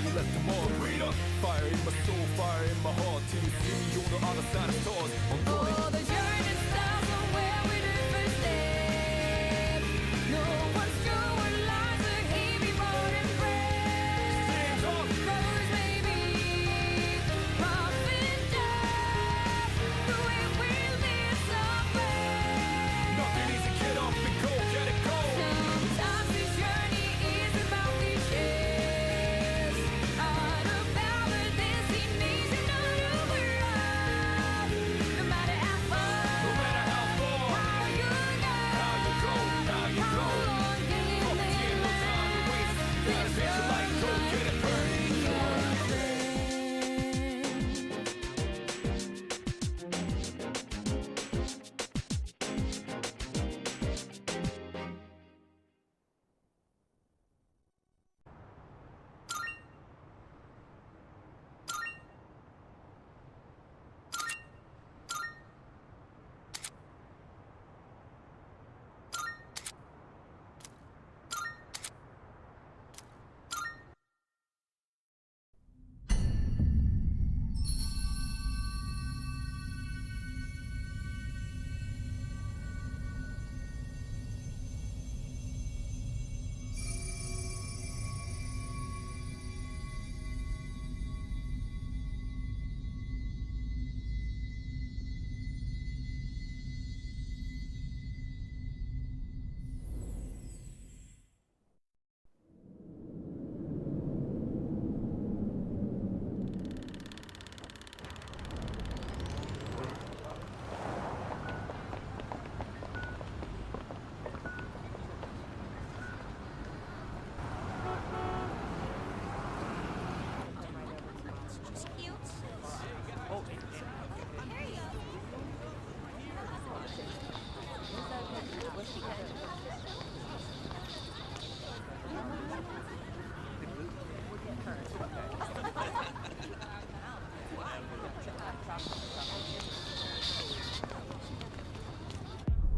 you left them all. Fire in my soul, fire in my heart, till you see me on the other side of stars. Oh, the journey starts from where we do first step. No one's sure what lies ahead before them breath. Rose maybe, rough and tough, the way we'll live somewhere. Nothing easy, get up and go, get it go. Sometimes this journey is about the chase, not about the destination of the world. No matter how far, No matter how far, how you go, how you go. long can Ain't they no time to waste. Gotta face your light, go get it burning.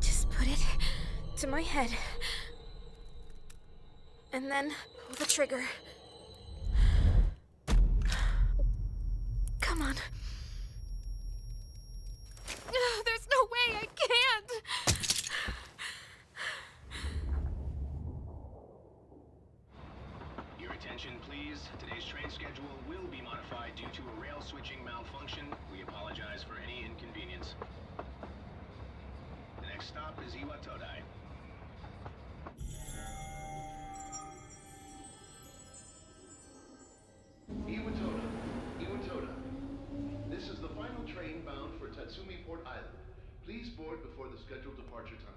Just put it to my head, and then pull the trigger. Come on. There's no way I can't. Your attention, please. Today's train schedule will be modified due to a rail switching malfunction. We apologize for any inconvenience. The next stop is Iwatodai. Iwatoda. This is the final train bound for Tatsumi Port Island. Please board before the scheduled departure time.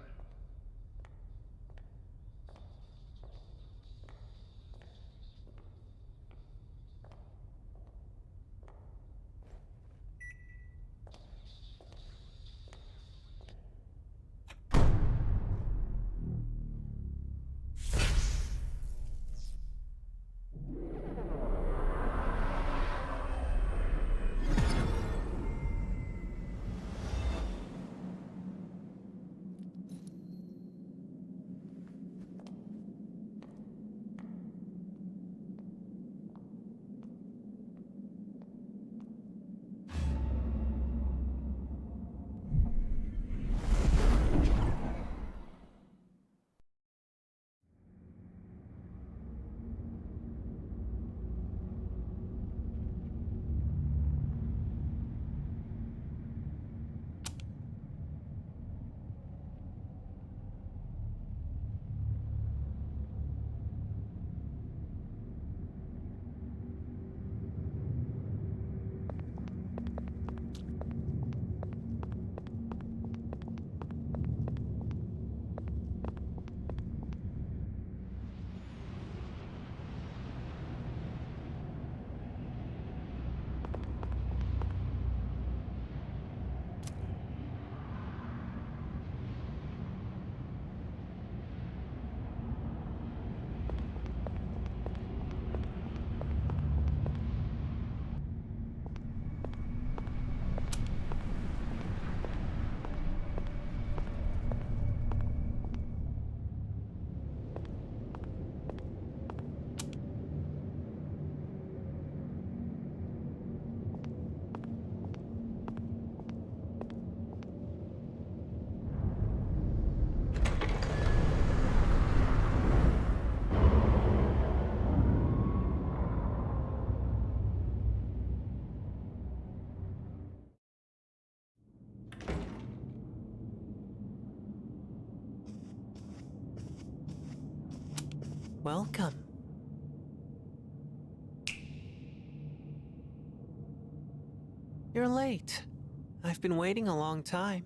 Welcome. You're late. I've been waiting a long time.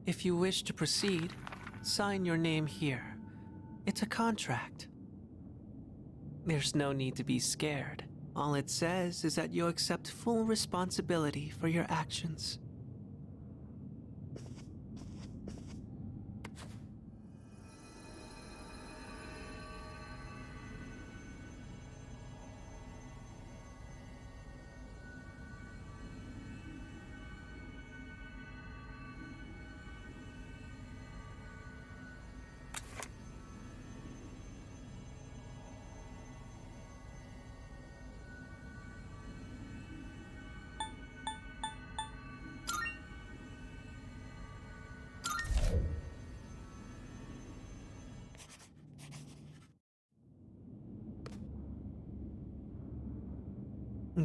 If you wish to proceed, sign your name here. It's a contract. There's no need to be scared. All it says is that you accept full responsibility for your actions.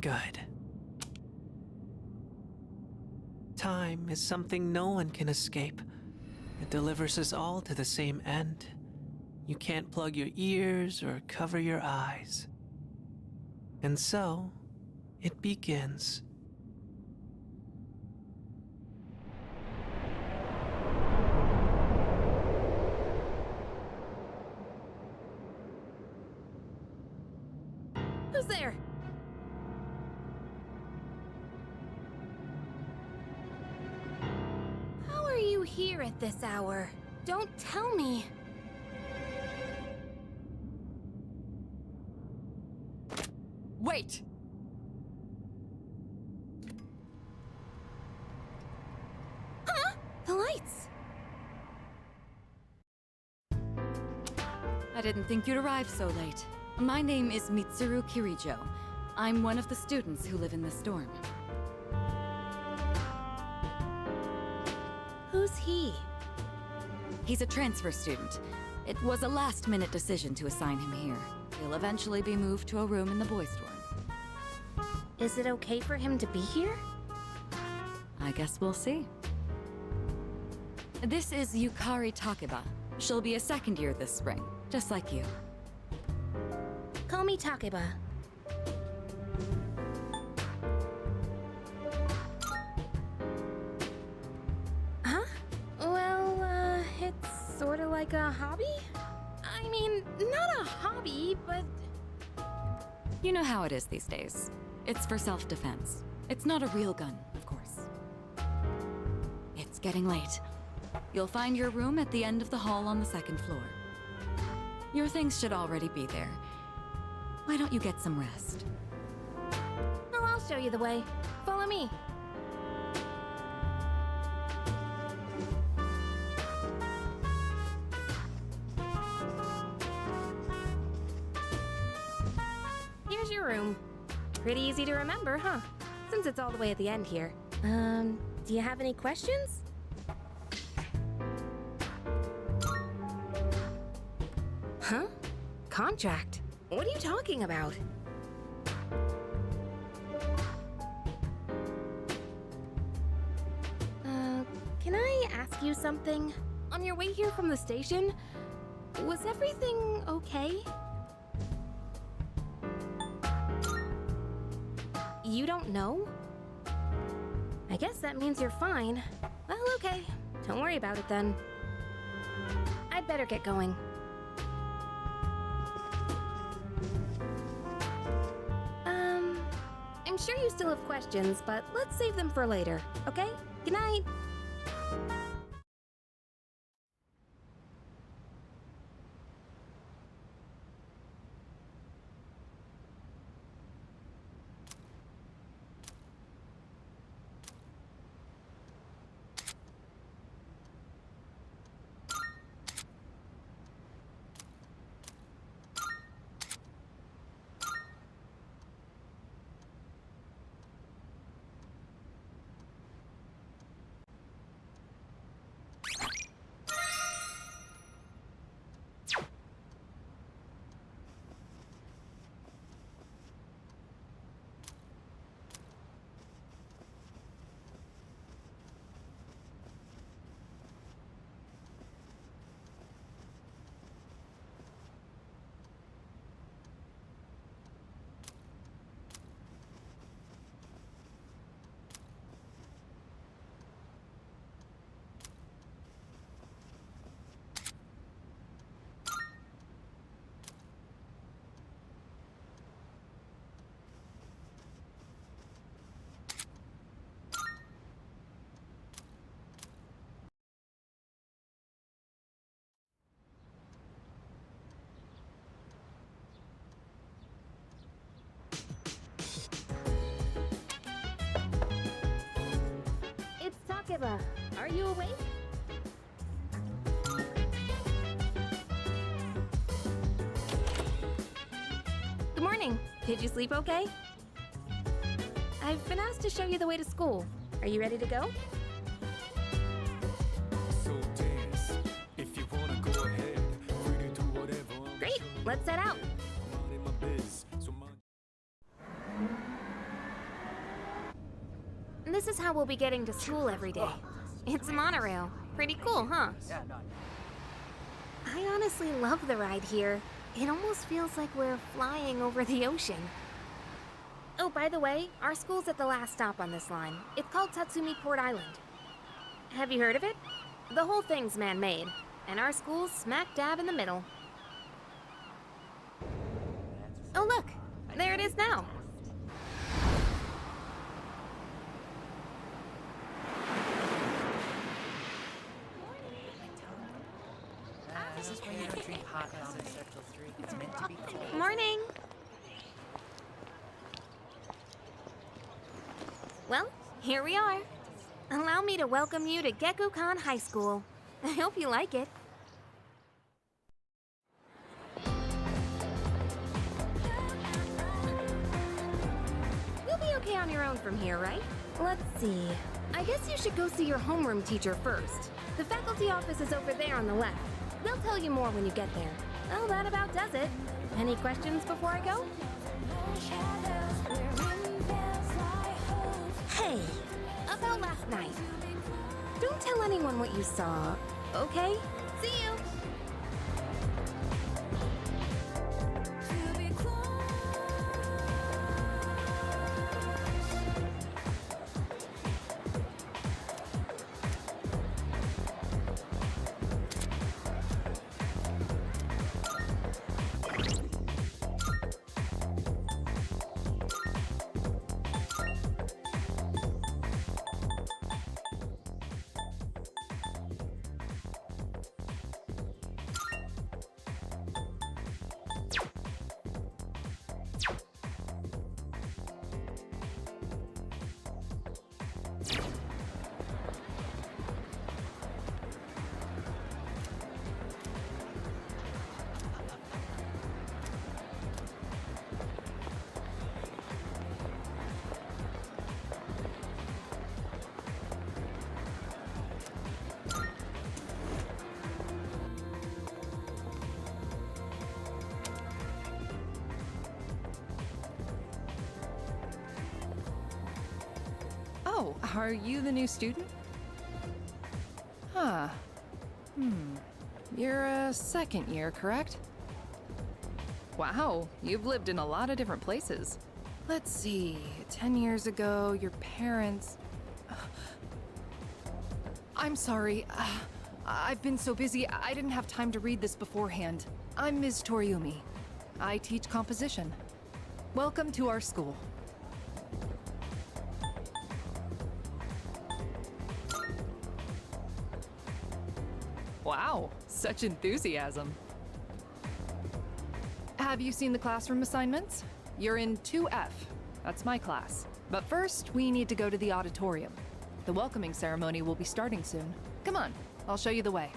Good. Time is something no one can escape. It delivers us all to the same end. You can't plug your ears or cover your eyes. And so, it begins. Who's there? How are you here at this hour? Don't tell me. Wait! Huh? The lights. I didn't think you'd arrive so late. My name is Mitsuru Kirijo. I'm one of the students who live in this dorm. Who's he? He's a transfer student. It was a last-minute decision to assign him here. He'll eventually be moved to a room in the boys' dorm. Is it okay for him to be here? I guess we'll see. This is Yukari Takeba. She'll be a second year this spring, just like you. Call me Takeba. Huh? Well, it's sort of like a hobby? I mean, not a hobby, but... You know how it is these days. It's for self-defense. It's not a real gun, of course. It's getting late. You'll find your room at the end of the hall on the second floor. Your things should already be there. Why don't you get some rest? Oh, I'll show you the way. Follow me. Here's your room. Pretty easy to remember, huh? Since it's all the way at the end here. Do you have any questions? Huh? Contract? What are you talking about? Can I ask you something? On your way here from the station, was everything okay? You don't know? I guess that means you're fine. Well, okay. Don't worry about it then. I'd better get going. I'm sure you still have questions, but let's save them for later, okay? Good night. Takeba, are you awake? Good morning. Did you sleep okay? I've been asked to show you the way to school. Are you ready to go? So dance if you wanna go ahead. Free to do whatever. Great, let's set out. I'm in my biz, so mind. This is how we'll be getting to school every day. It's a monorail. Pretty cool, huh? I honestly love the ride here. It almost feels like we're flying over the ocean. Oh, by the way, our school's at the last stop on this line. It's called Tatsumi Port Island. Have you heard of it? The whole thing's man-made, and our school's smack dab in the middle. Oh look, there it is now. This is where you don't drink hot down in Circle 3. It's meant to be cold. Morning. Well, here we are. Allow me to welcome you to Gekukan High School. I hope you like it. You'll be okay on your own from here, right? Let's see. I guess you should go see your homeroom teacher first. The faculty office is over there on the left. They'll tell you more when you get there. Well, that about does it. Any questions before I go? Hey, about last night. Don't tell anyone what you saw, okay? See you! Oh, are you the new student? Huh. You're a second year, correct? Wow, you've lived in a lot of different places. Let's see, 10 years ago, your parents... I'm sorry. I've been so busy, I didn't have time to read this beforehand. I'm Ms. Toriumi. I teach composition. Welcome to our school. Wow, such enthusiasm. Have you seen the classroom assignments? You're in 2F. That's my class. But first, we need to go to the auditorium. The welcoming ceremony will be starting soon. Come on, I'll show you the way.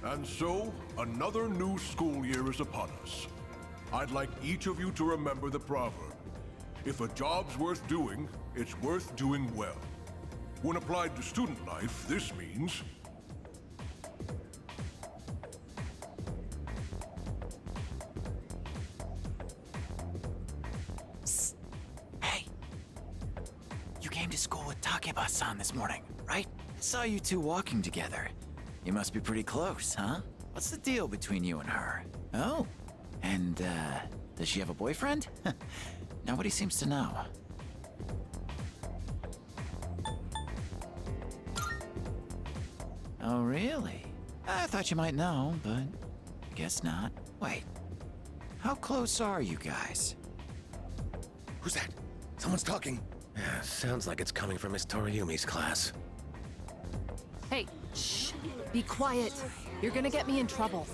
And so, another new school year is upon us. I'd like each of you to remember the proverb. If a job's worth doing, it's worth doing well. When applied to student life, this means... Psst. Hey! You came to school with Takeba-san this morning, right? I saw you two walking together. You must be pretty close, huh? What's the deal between you and her? Oh, and, does she have a boyfriend? Nobody seems to know. Oh, really? I thought you might know, but I guess not. Wait, how close are you guys? Who's that? Someone's talking. Yeah, sounds like it's coming from Miss Toriumi's class. Hey, shh! Be quiet. You're gonna get me in trouble.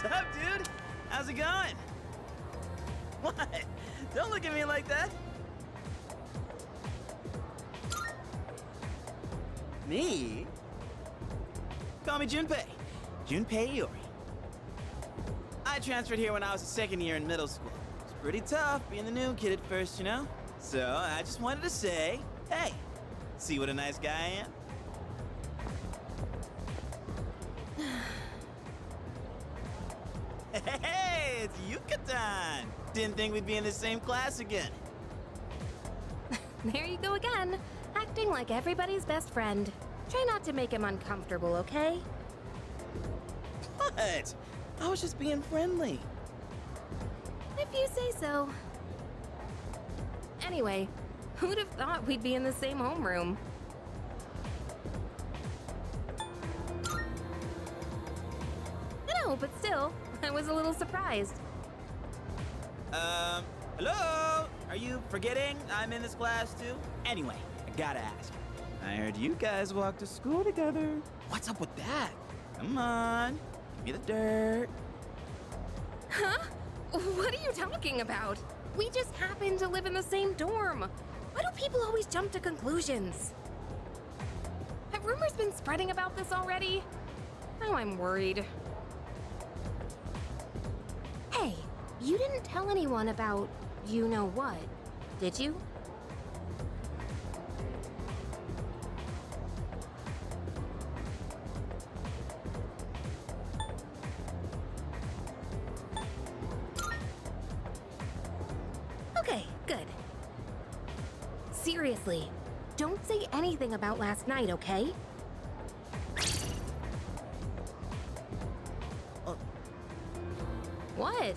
What's up, dude? How's it going? What? Don't look at me like that. Me? Call me Junpei. Junpei Iori. I transferred here when I was a second year in middle school. It's pretty tough being the new kid at first, you know? So I just wanted to say, hey, see what a nice guy I am? Hey, it's Yucatan! Didn't think we'd be in the same class again. There you go again, acting like everybody's best friend. Try not to make him uncomfortable, okay? What? I was just being friendly. If you say so. Anyway, who'd have thought we'd be in the same homeroom? No, but still, I was a little surprised. Hello? Are you forgetting I'm in this class too? Anyway, I gotta ask. I heard you guys walk to school together. What's up with that? Come on, give me the dirt. Huh? What are you talking about? We just happen to live in the same dorm. Why do people always jump to conclusions? Have rumors been spreading about this already? Now I'm worried. Hey, you didn't tell anyone about you know what, did you? Okay, good. Seriously, don't say anything about last night, okay? What?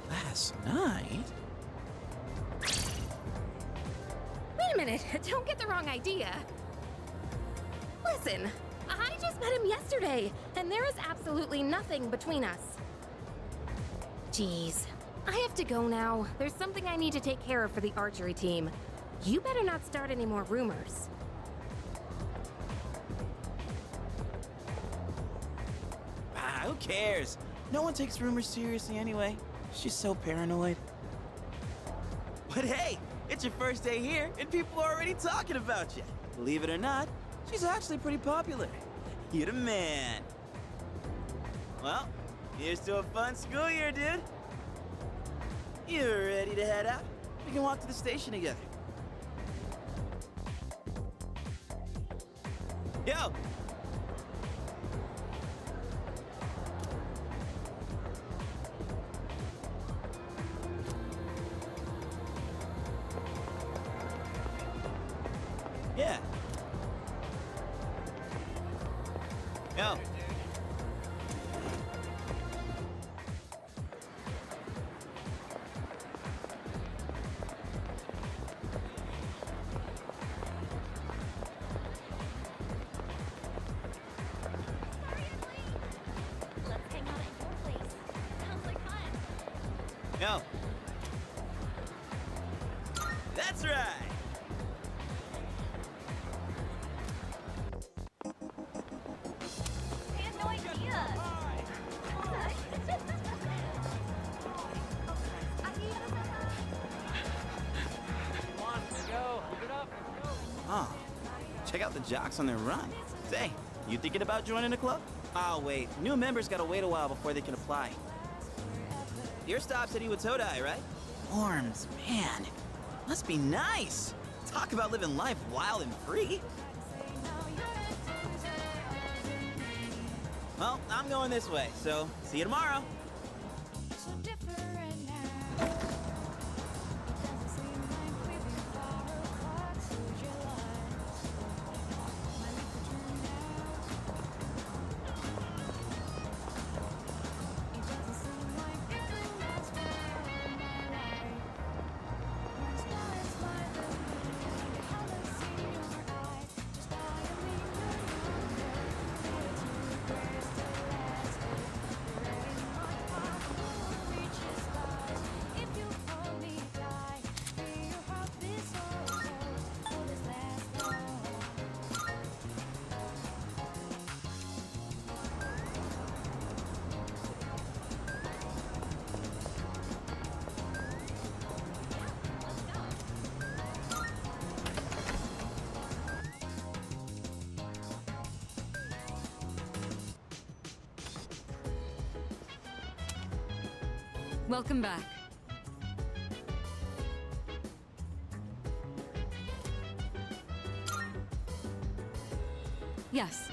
Last night? Wait a minute, don't get the wrong idea. Listen, I just met him yesterday, and there is absolutely nothing between us. Jeez, I have to go now. There's something I need to take care of for the archery team. You better not start any more rumors. Who cares? No one takes rumors seriously anyway. She's so paranoid. But hey, it's your first day here, and people are already talking about you. Believe it or not, she's actually pretty popular. You're the man. Well, here's to a fun school year, dude. You ready to head out? We can walk to the station together. Yo! Yeah. Yo. Let's hang out at your place. Sounds like fun. Yo. That's right. I had no idea. Oh, check out the jocks on their run. Say, you thinking about joining the club? Oh, wait. New members gotta wait a while before they can apply. Your stop's at Iwatodai, right? Worms, man. Must be nice. Talk about living life wild and free. Well, I'm going this way, so see you tomorrow. Welcome back. Yes.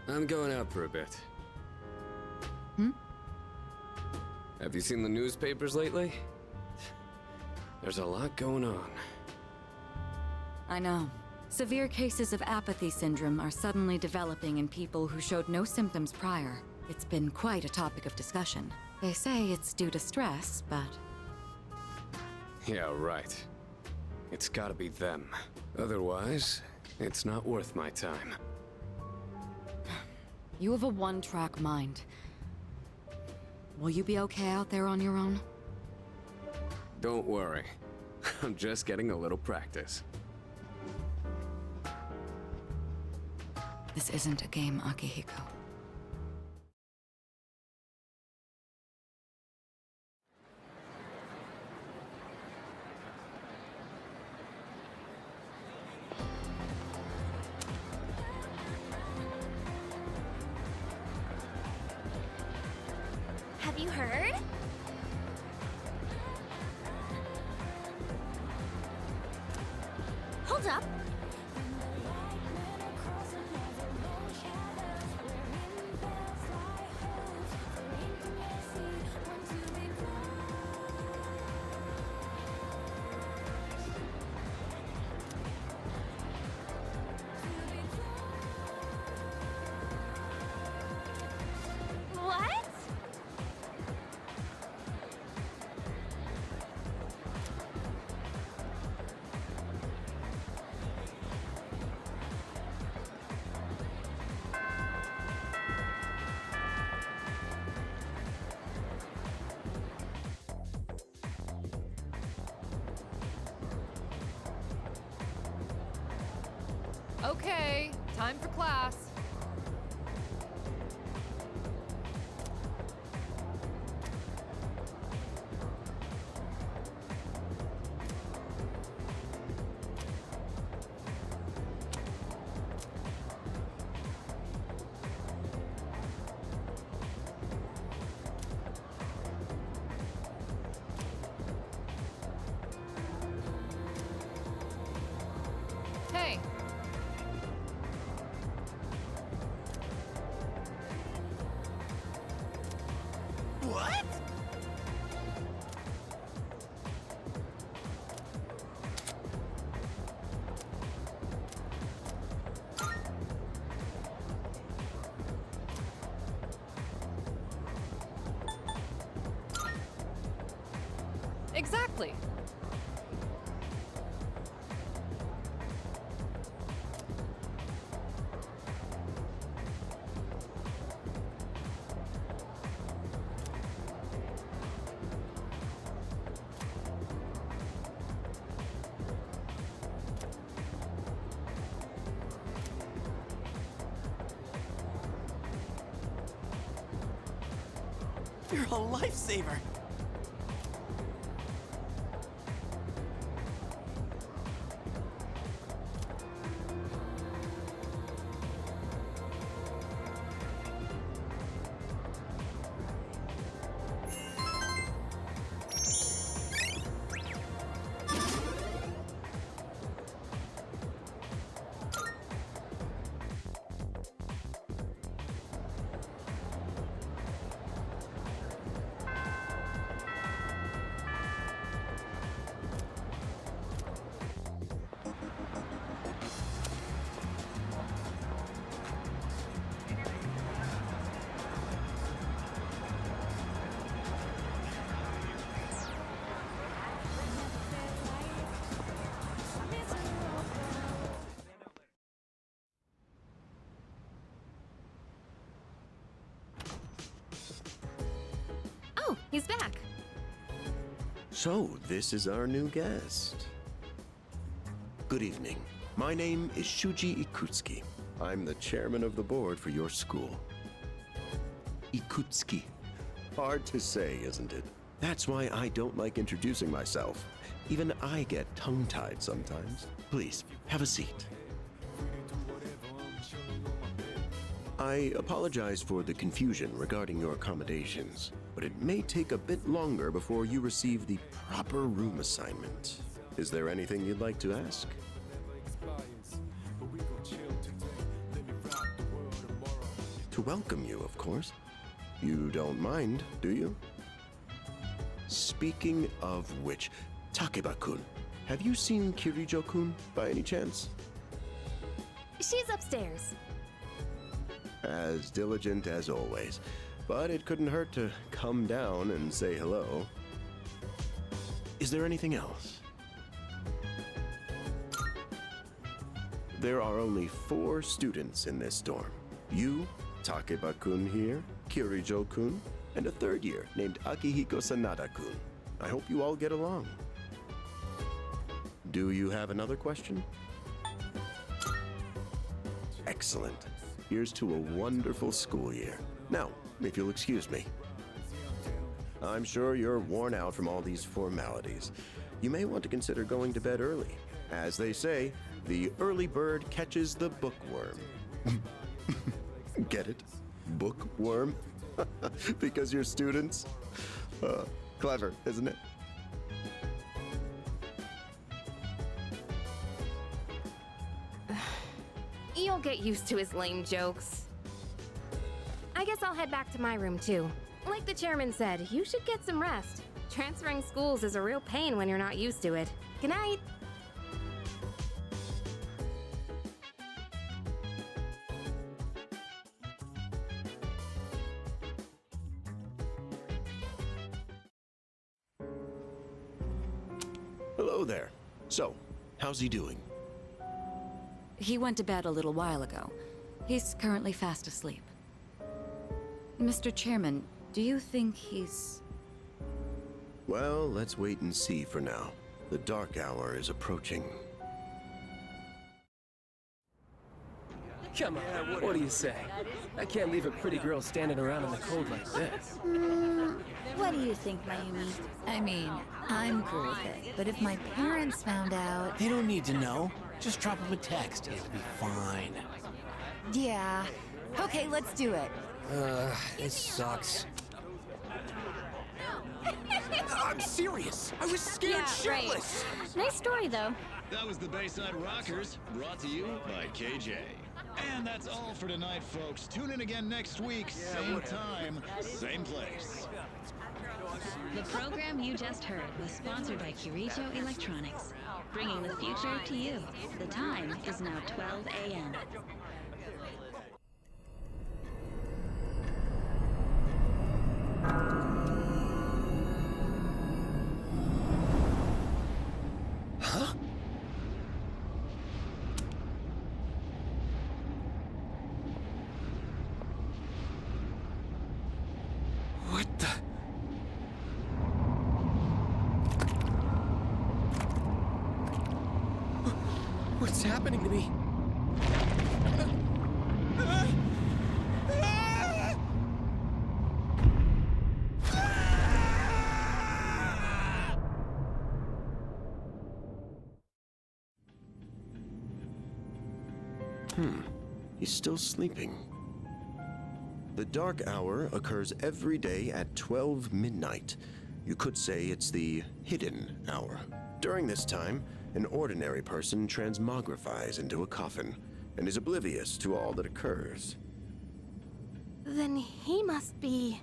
I'm going out for a bit. Hmm? Have you seen the newspapers lately? There's a lot going on. I know. Severe cases of apathy syndrome are suddenly developing in people who showed no symptoms prior. It's been quite a topic of discussion. They say it's due to stress, but... Yeah, right. It's gotta be them. Otherwise, it's not worth my time. You have a one-track mind. Will you be okay out there on your own? Don't worry. I'm just getting a little practice. This isn't a game, Akihiko. Have you heard? Hold up. What? Okay, time for class. Hey. What? Exactly. You're a lifesaver. So, this is our new guest. Good evening. My name is Shuji Ikutsuki. I'm the chairman of the board for your school. Ikutsuki. Hard to say, isn't it? That's why I don't like introducing myself. Even I get tongue-tied sometimes. Please, have a seat. I apologize for the confusion regarding your accommodations, but it may take a bit longer before you receive the proper room assignment. Is there anything you'd like to ask? To welcome you, of course. You don't mind, do you? Speaking of which, Takeba-kun, have you seen Kirijo-kun by any chance? She's upstairs. As diligent as always, but it couldn't hurt to come down and say hello. Is there anything else? There are only 4 students in this dorm. You, Takeba-kun here, Kirijo-kun, and a 3rd year named Akihiko Sanada-kun. I hope you all get along. Do you have another question? Excellent. Here's to a wonderful school year. Now, if you'll excuse me. I'm sure you're worn out from all these formalities. You may want to consider going to bed early. As they say, the early bird catches the bookworm. Get it? Bookworm? Because you're students? Clever, isn't it? You'll get used to his lame jokes. I guess I'll head back to my room too. Like the chairman said, you should get some rest. Transferring schools is a real pain when you're not used to it. Good night. Hello there. So, how's he doing? He went to bed a little while ago. He's currently fast asleep. Mr. Chairman, do you think he's... Well, let's wait and see for now. The dark hour is approaching. Come on, what do you say? I can't leave a pretty girl standing around in the cold like this. What do you think, Mayumi? I mean, I'm cool with it, but if my parents found out... They don't need to know. Just drop them a text. It'll be fine. Yeah. Okay, let's do it. This sucks. I'm serious. I was scared shitless. Right. Nice story, though. That was the Bayside Rockers, brought to you by KJ. And that's all for tonight, folks. Tune in again next week, same time, same place. The program you just heard was sponsored by Kirijo Electronics, bringing the future to you. The time is now 12 a.m. Huh? What the? What's happening to me? He's still sleeping. The dark hour occurs every day at 12 midnight. You could say it's the hidden hour. During this time, an ordinary person transmogrifies into a coffin and is oblivious to all that occurs. Then he must be...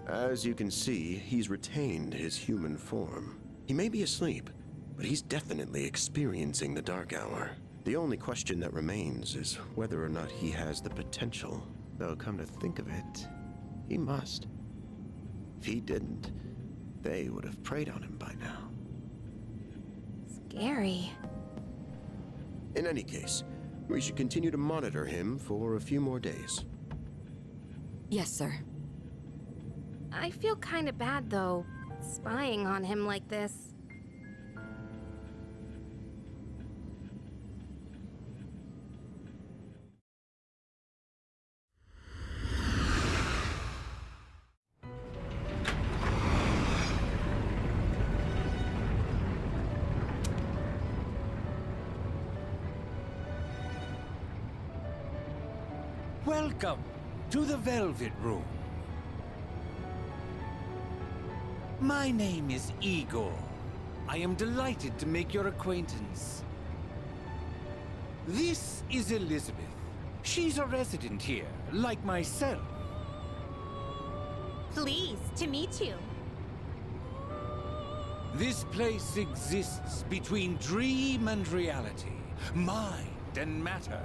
As you can see, he's retained his human form. He may be asleep, but he's definitely experiencing the dark hour. The only question that remains is whether or not he has the potential. Though, come to think of it, he must. If he didn't, they would have preyed on him by now. Scary. In any case, we should continue to monitor him for a few more days. Yes, sir. I feel kinda bad, though. spying on him like this. Welcome to the Velvet Room. My name is Igor. I am delighted to make your acquaintance. This is Elizabeth. She's a resident here, like myself. Pleased to meet you. This place exists between dream and reality, mind and matter.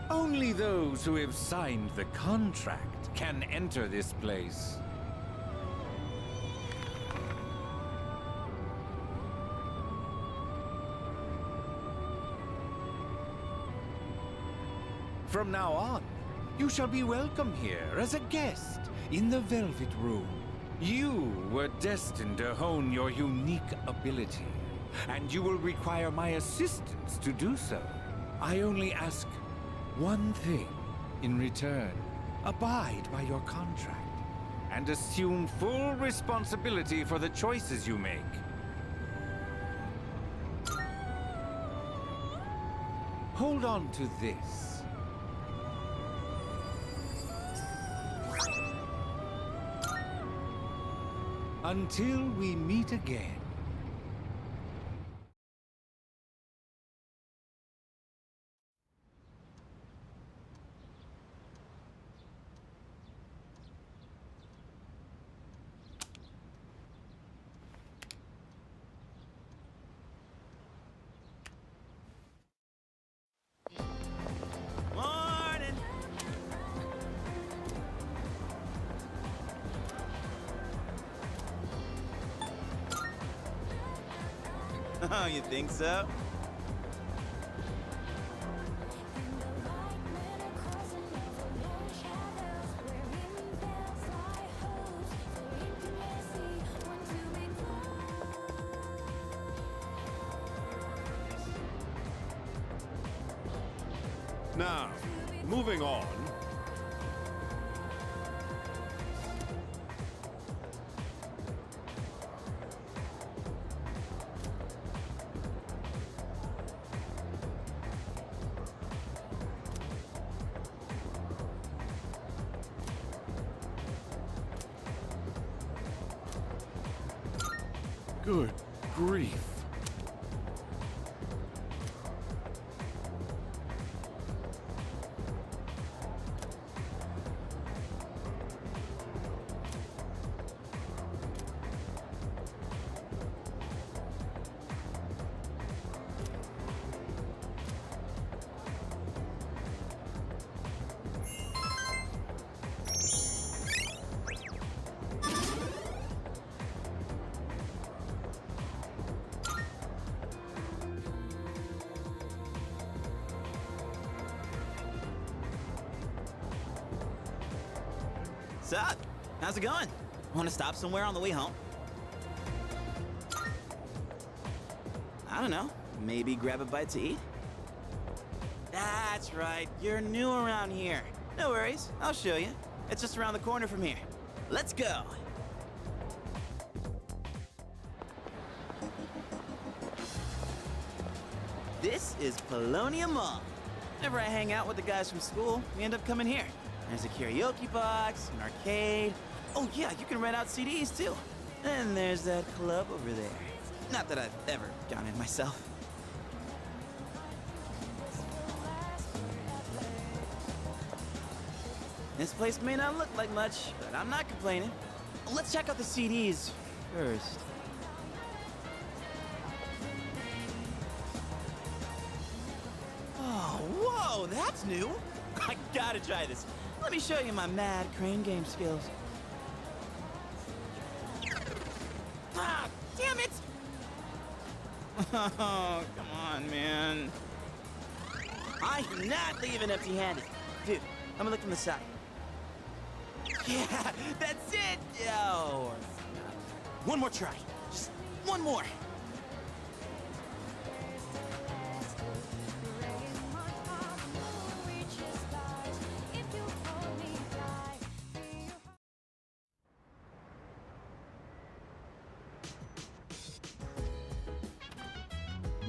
Only those who have signed the contract can enter this place. From now on, you shall be welcome here as a guest in the Velvet Room. You were destined to hone your unique ability, and you will require my assistance to do so. I only ask one thing in return. Abide by your contract, and assume full responsibility for the choices you make. Hold on to this. Until we meet again. Morning! Oh, you think so? Now, moving on. Good grief. Sup? How's it going? Want to stop somewhere on the way home? I don't know. Maybe grab a bite to eat? That's right. You're new around here. No worries. I'll show you. It's just around the corner from here. Let's go. This is Polonia Mall. Whenever I hang out with the guys from school, we end up coming here. There's a karaoke box, an arcade. Oh yeah, you can rent out CDs too. And there's that club over there. Not that I've ever gone in myself. This place may not look like much, but I'm not complaining. Let's check out the CDs first. Oh, whoa, that's new. I gotta try this. Let me show you my mad crane game skills. Ah, damn it! Oh, come on, man. I am not leaving empty-handed. Dude, I'm gonna look from the side. Yeah, that's it! Oh, One more try. Just one more.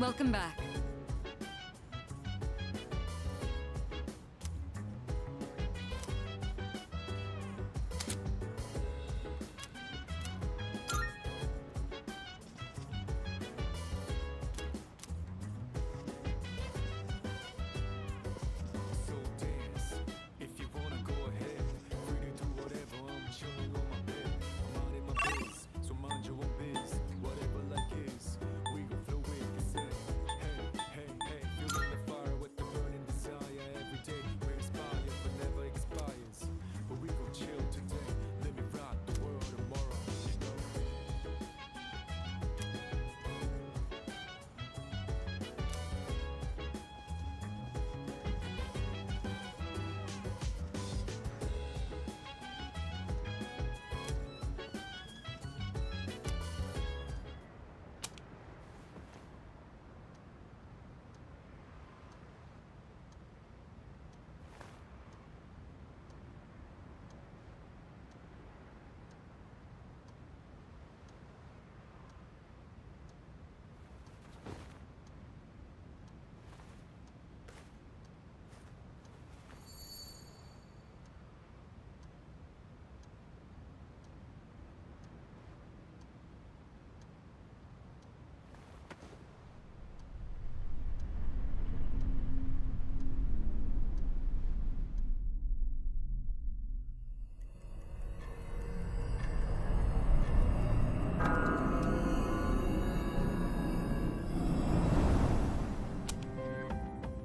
Welcome back. So dance, if you wanna go ahead. Free to do whatever, I'm chilling on my bed. I'm minding my biz, so mind your own biz. Whatever life is, we gon' flow with the same. Hey, hey, hey, feeling the fire with the burning desire. Every day we're inspired, but never expires. But we gon' chill today, let me rock the world tomorrow, you know.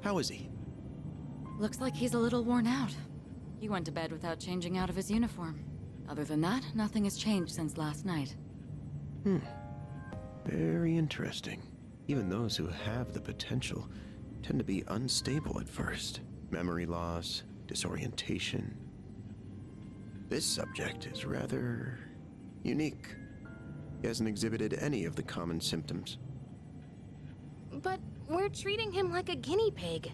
How is he? Looks like he's a little worn out. He went to bed without changing out of his uniform. Other than that, nothing has changed since last night. Very interesting. Even those who have the potential tend to be unstable at first. Memory loss, disorientation. This subject is rather unique. He hasn't exhibited any of the common symptoms. But we're treating him like a guinea pig.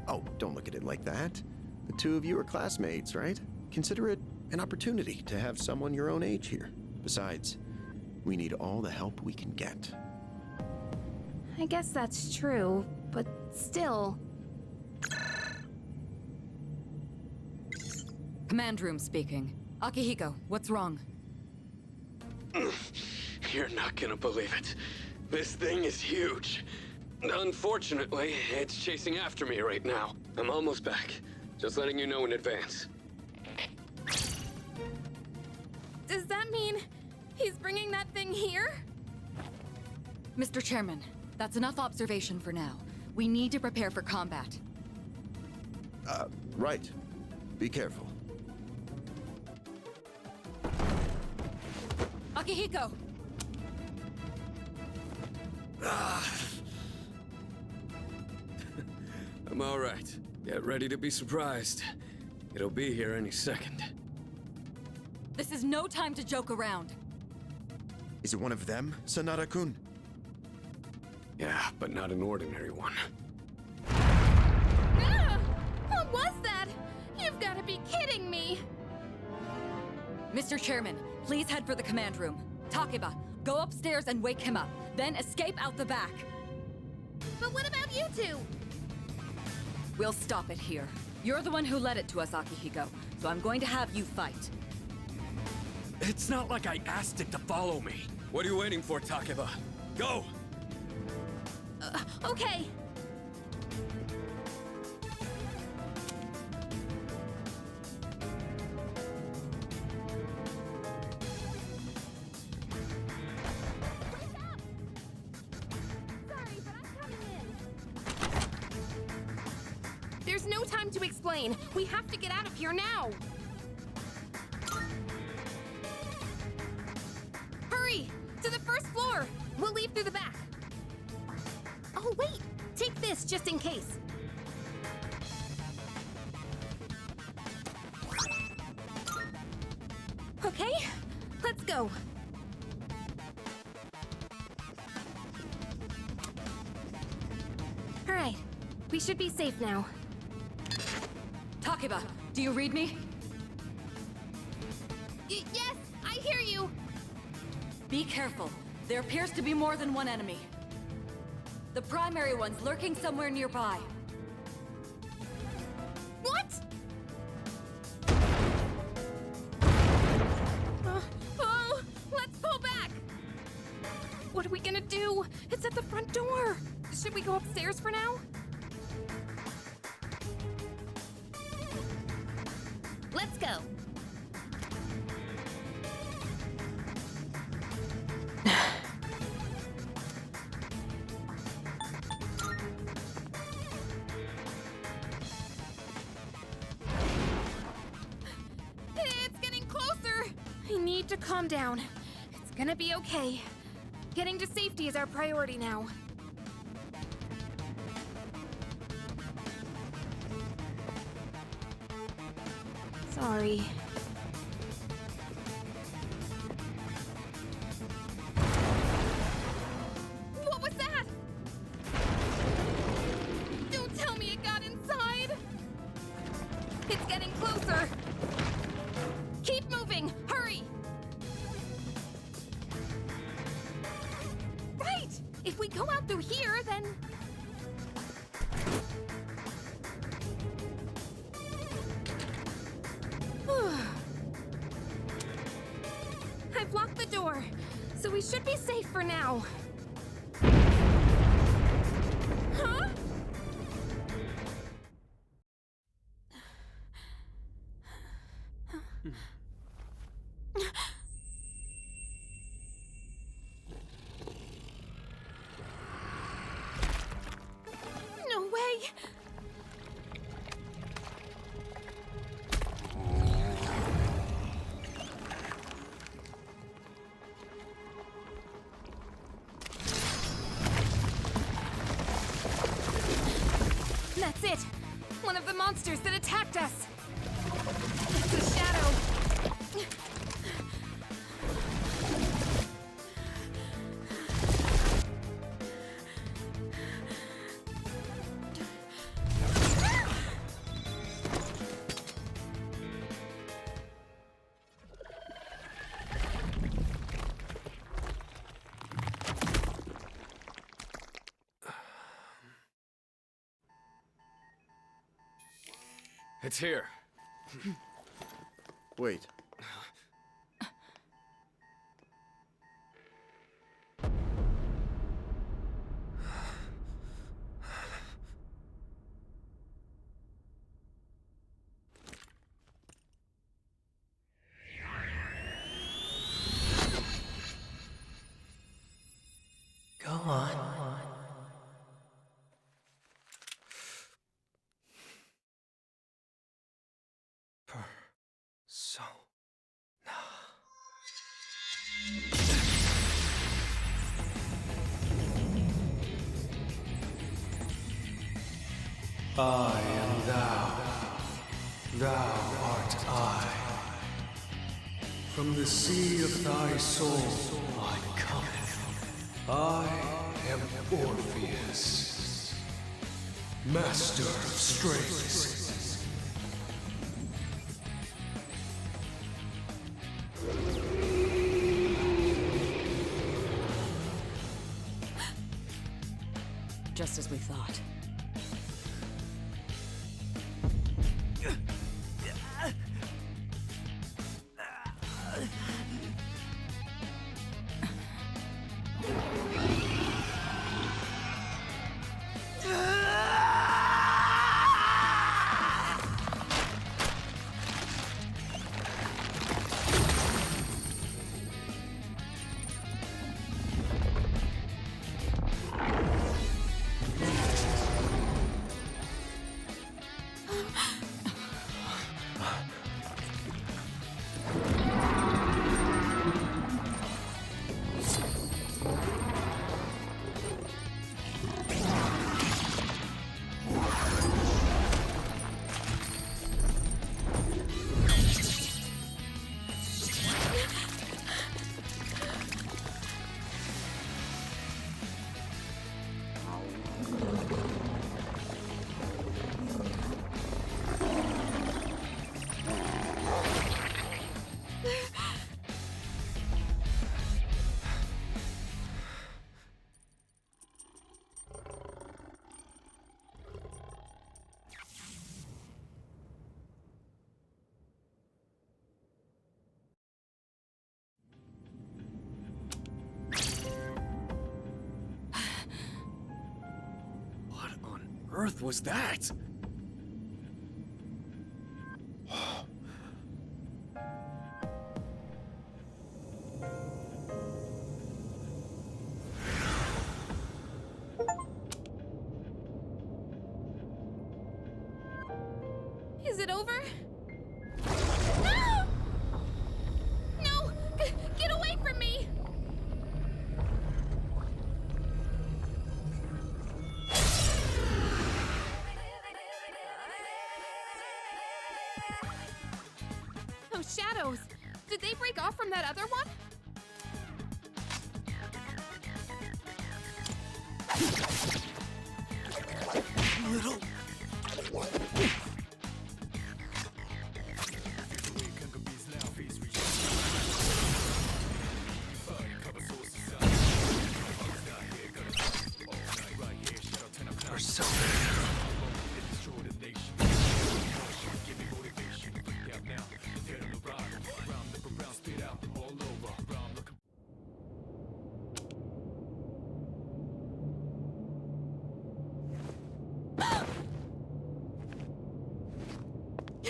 Oh, don't look at it like that. The two of you are classmates, right? Consider it an opportunity to have someone your own age here. Besides, we need all the help we can get. I guess that's true, but still. Command room speaking. Akihiko, what's wrong? You're not gonna believe it. This thing is huge. Unfortunately, it's chasing after me right now. I'm almost back. Just letting you know in advance. Does that mean he's bringing that thing here? Mr. Chairman, that's enough observation for now. We need to prepare for combat. Right. Be careful. Akihiko! I'm all right. Get ready to be surprised. It'll be here any second. This is no time to joke around. Is it one of them, Sanada-kun? Yeah, but not an ordinary one. Ah! What was that? You've got to be kidding me! Mr. Chairman, please head for the command room. Takeba, go upstairs and wake him up, then escape out the back. But what about you two? We'll stop it here. You're the one who led it to us, Akihiko, so I'm going to have you fight. It's not like I asked it to follow me. What are you waiting for, Takeba? Go! Okay. There's no time to explain. We have to get out of here now. Hurry! To the first floor! We'll leave through the back. Oh, wait! Take this just in case. Okay, let's go. We should be safe now. Takeba, do you read me? Yes, I hear you. Be careful. There appears to be more than one enemy. The primary one's lurking somewhere nearby. What? Oh, let's pull back. What are we gonna do? It's at the front door. Should we go upstairs for now? Let's go. It's getting closer. I need to calm down. It's gonna be okay. Getting to safety is our priority now. Sorry. What was that? Don't tell me it got inside. It's getting closer. Keep moving. Hurry. Right. If we go out through here, then... I've locked the door, so we should be safe for now. Huh? No way! That's it! One of the monsters that attacked us! It's a shadow! It's here. Wait. Go on. I am thou. Thou art I. From the sea of thy soul I cometh. I am Orpheus, master of strings. Just as we thought. earth was that? Is it over? No! No! Get away from me! Those shadows! Did they break off from that other one? Little...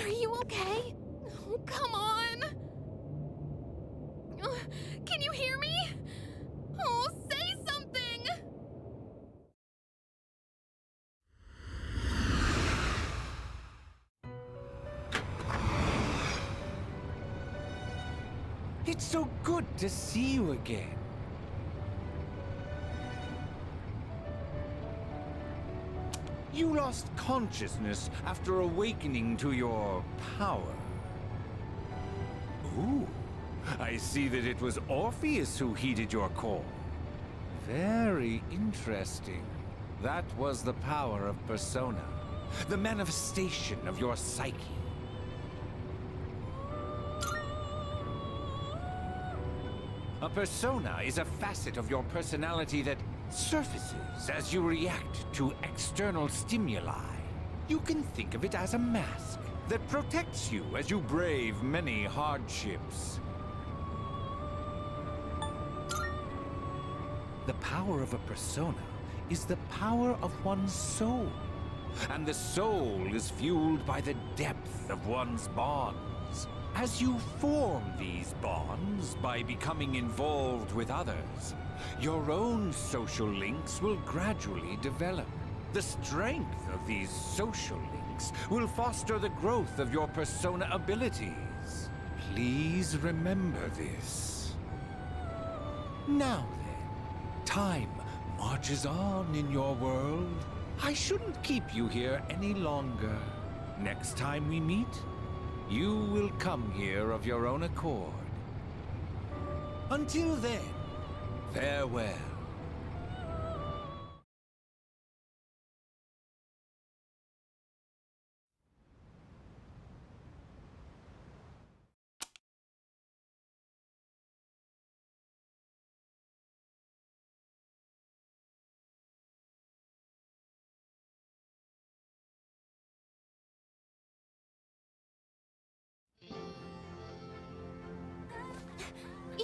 Are you okay? Oh, come on! Can you hear me? Oh, say something! It's so good to see you again. You lost consciousness after awakening to your power. Ooh, I see that it was Orpheus who heeded your call. Very interesting. That was the power of persona, the manifestation of your psyche. A persona is a facet of your personality that surfaces as you react to external stimuli. You can think of it as a mask that protects you as you brave many hardships. The power of a persona is the power of one's soul, and the soul is fueled by the depth of one's bonds. As you form these bonds by becoming involved with others, your own social links will gradually develop. The strength of these social links will foster the growth of your persona abilities. Please remember this. Now then, time marches on in your world. I shouldn't keep you here any longer. Next time we meet, you will come here of your own accord. Until then, farewell.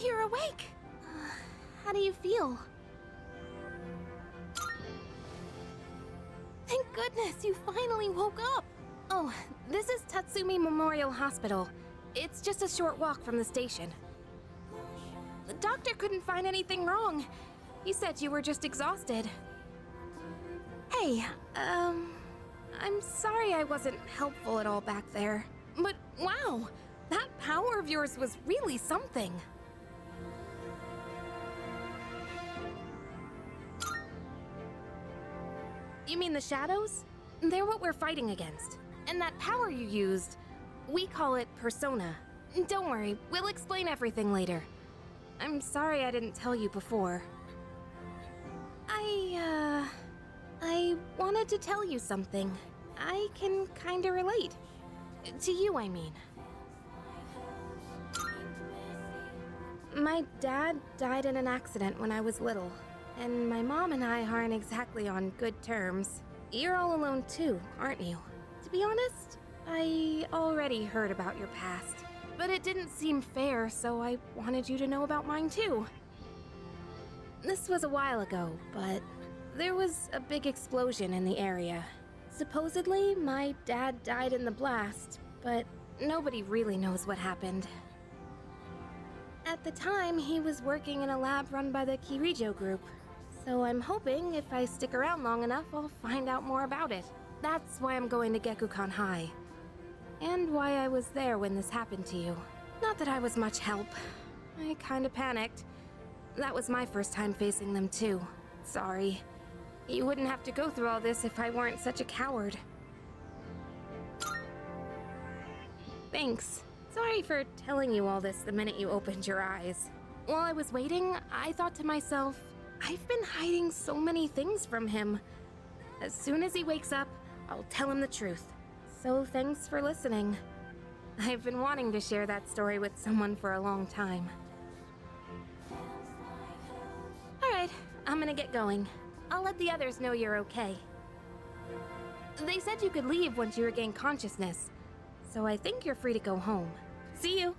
You're awake! How do you feel? Thank goodness you finally woke up! Oh, this is Tatsumi Memorial Hospital. It's just a short walk from the station. The doctor couldn't find anything wrong. He said you were just exhausted. Hey, I'm sorry I wasn't helpful at all back there. But wow, that power of yours was really something. You mean the shadows? They're what we're fighting against. And that power you used, we call it persona. Don't worry, we'll explain everything later. I'm sorry I didn't tell you before. I wanted to tell you something. I can kinda relate. To you, I mean. My dad died in an accident when I was little, and my mom and I aren't exactly on good terms. You're all alone too, aren't you? To be honest, I already heard about your past, but it didn't seem fair, so I wanted you to know about mine too. This was a while ago, but there was a big explosion in the area, Supposedly, my dad died in the blast, but nobody really knows what happened. At the time, he was working in a lab run by the Kirijo group, so I'm hoping if I stick around long enough, I'll find out more about it. That's why I'm going to Gekukan High, and why I was there when this happened to you. Not that I was much help. I kinda panicked. That was my first time facing them too. Sorry. You wouldn't have to go through all this if I weren't such a coward. Thanks. Sorry for telling you all this the minute you opened your eyes. While I was waiting, I thought to myself, I've been hiding so many things from him. As soon as he wakes up, I'll tell him the truth. So thanks for listening. I've been wanting to share that story with someone for a long time. Alright, I'm gonna get going. I'll let the others know you're okay. They said you could leave once you regain consciousness, so I think you're free to go home. See you!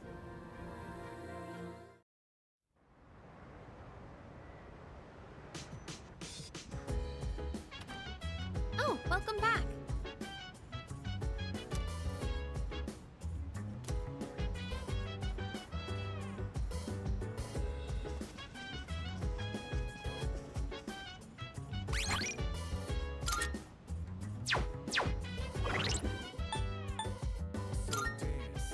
Oh, welcome back! So dance.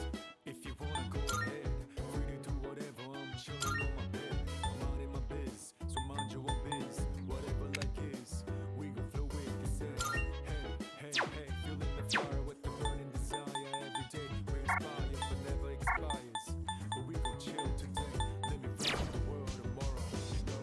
If you wanna go ahead, free to do whatever. I'm chilling on my bed. I'm minding my biz, so mind your own biz. Whatever like is, we gon' flow with this air. Hey, hey, hey, feeling the fire with the burning desire. Every day we inspire, but never expires. But we gon' chill today, let me run the world tomorrow, you know.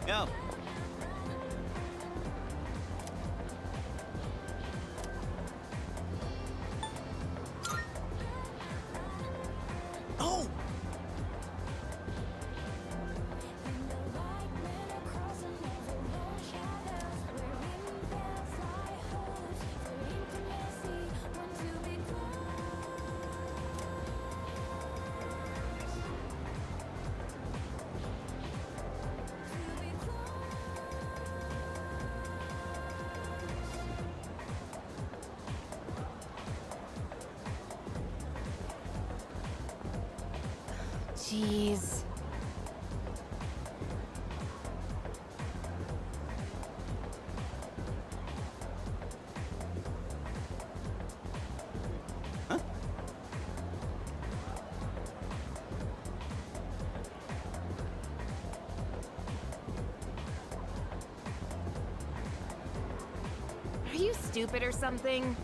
Go. Oh! Jeez. Are you stupid or something?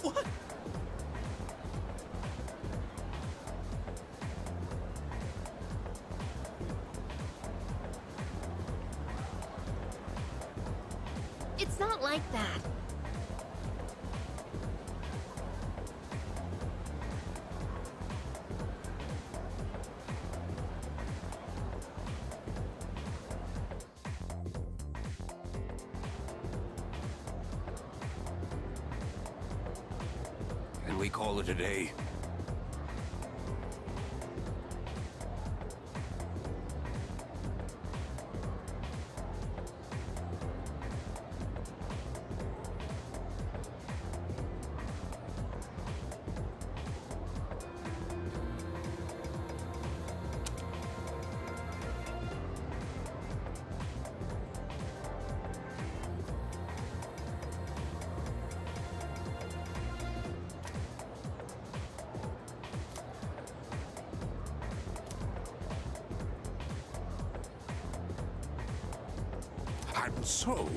What? It's not like that. Can we call it a day? So...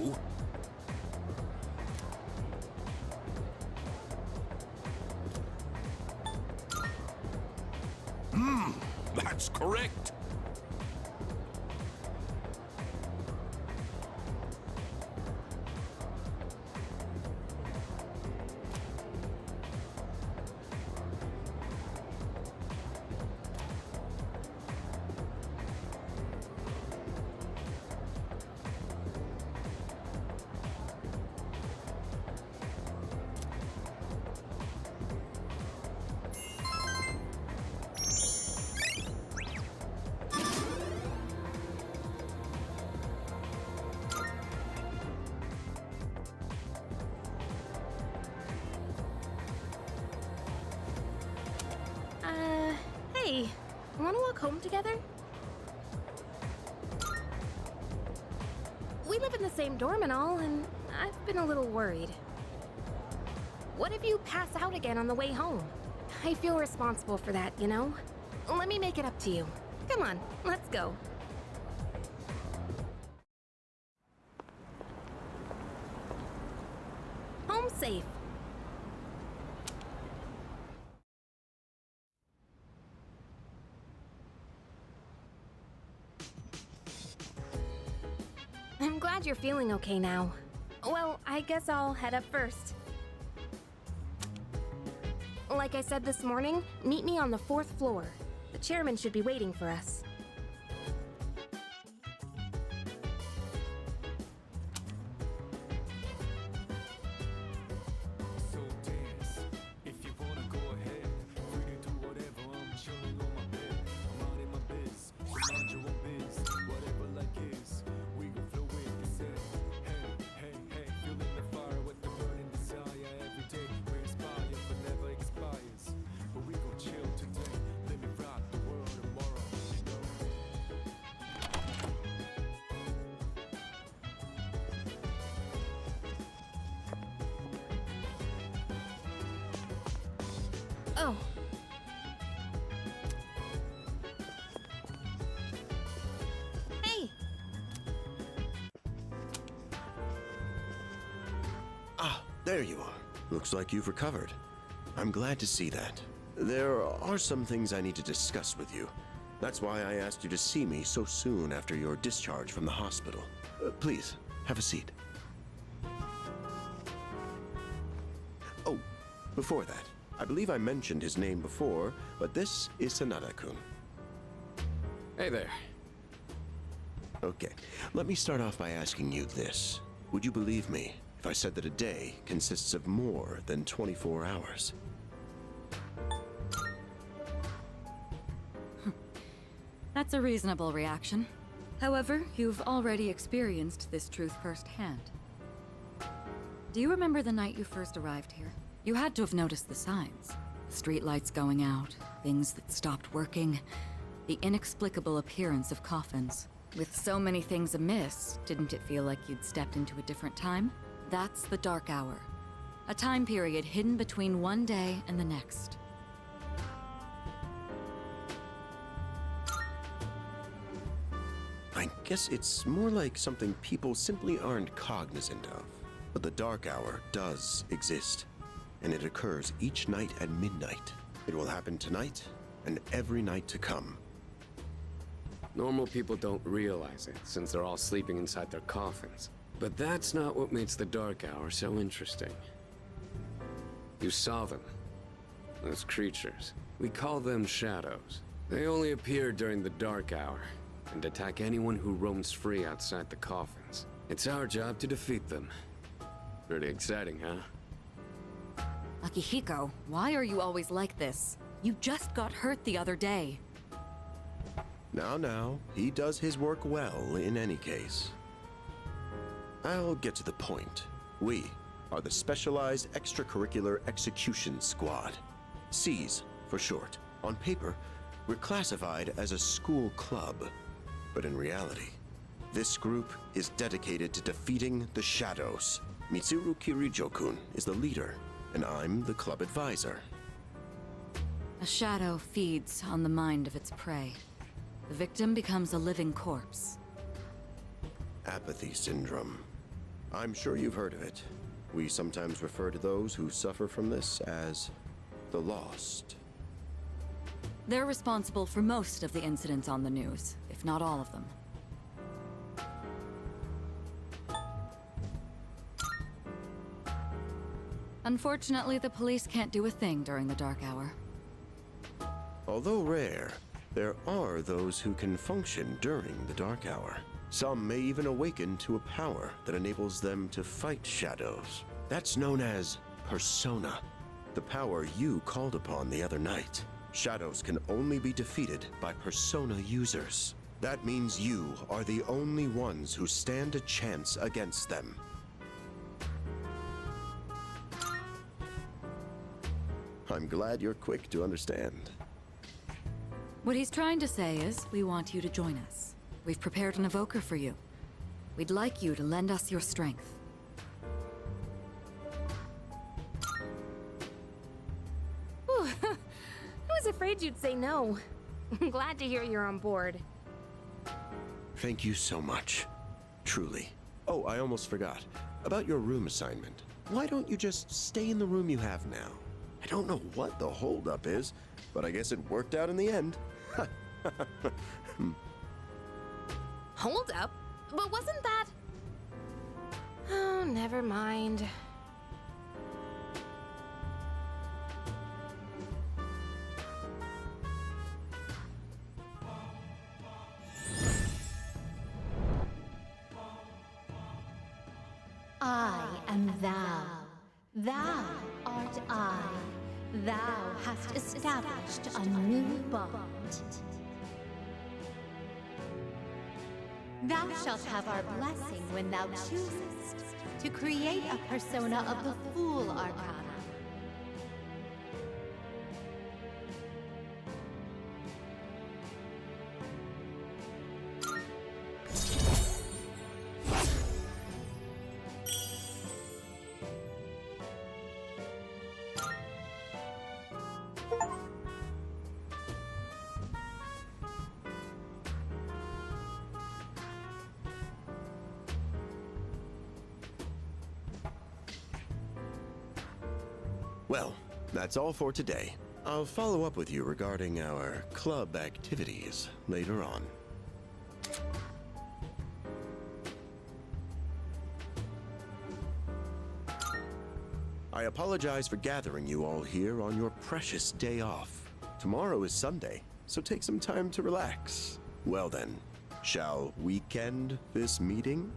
That's correct. Hey, wanna walk home together? We live in the same dorm and all, and I've been a little worried. What if you pass out again on the way home? I feel responsible for that, you know? Let me make it up to you. Come on, let's go. Home safe. I'm glad you're feeling okay now. Well, I guess I'll head up first. Like I said this morning, meet me on the 4th floor. The chairman should be waiting for us. So dance, if you wanna go ahead. Free to do whatever, I'm chilling on my bed. I'm out in my biz, so mind your own biz. Whatever like is, we gon' flow with this head. Hey, hey, hey, feeling the fire with the burning desire. Every day we inspire, but never expires. But we gon' chill today, let me rock the world tomorrow, you know? Oh. Hey! Ah, there you are. Looks like you've recovered. I'm glad to see that. There are some things I need to discuss with you. That's why I asked you to see me so soon after your discharge from the hospital. Please, have a seat. Oh, before that, I believe I mentioned his name before, but this is Sanada-kun. Hey there. Okay, let me start off by asking you this. Would you believe me if I said that a day consists of more than 24 hours? That's a reasonable reaction. However, you've already experienced this truth firsthand. Do you remember the night you first arrived here? You had to have noticed the signs. Streetlights going out, things that stopped working, the inexplicable appearance of coffins. With so many things amiss, didn't it feel like you'd stepped into a different time? That's the Dark Hour. A time period hidden between one day and the next. I guess it's more like something people simply aren't cognizant of. But the Dark Hour does exist, and it occurs each night at midnight. It will happen tonight and every night to come. Normal people don't realize it, since they're all sleeping inside their coffins. But that's not what makes the Dark Hour so interesting. You saw them. Those creatures. We call them shadows. They only appear during the Dark Hour, and attack anyone who roams free outside the coffins. It's our job to defeat them. Pretty exciting, huh? Akihiko, why are you always like this? You just got hurt the other day. Now, he does his work well in any case. I'll get to the point. We are the Specialized Extracurricular Execution Squad. SEAS for short. On paper, we're classified as a school club. But in reality, this group is dedicated to defeating the shadows. Mitsuru Kirijo-kun is the leader, and I'm the club advisor. A shadow feeds on the mind of its prey. The victim becomes a living corpse. apathy syndrome. I'm sure you've heard of it. We sometimes refer to those who suffer from this as the lost. They're responsible for most of the incidents on the news, if not all of them. Unfortunately, the police can't do a thing during the dark hour. Although rare, there are those who can function during the dark hour. Some may even awaken to a power that enables them to fight shadows. That's known as persona, the power you called upon the other night. Shadows can only be defeated by persona users. That means you are the only ones who stand a chance against them. I'm glad you're quick to understand. What he's trying to say is, we want you to join us. We've prepared an evoker for you. We'd like you to lend us your strength. Whew. I was afraid you'd say no. I'm glad to hear you're on board. Thank you so much. Truly. Oh, I almost forgot. About your room assignment. Why don't you just stay in the room you have now? I don't know what the holdup is, but I guess it worked out in the end. Hold up? But wasn't that... Oh, never mind. I am thou. Thou art I. Thou hast established a new bond. Thou shalt have our blessing when thou choosest to create a persona of the Fool Arcana. Well, that's all for today. I'll follow up with you regarding our club activities later on. I apologize for gathering you all here on your precious day off. Tomorrow is Sunday, so take some time to relax. Well then, shall weekend this meeting?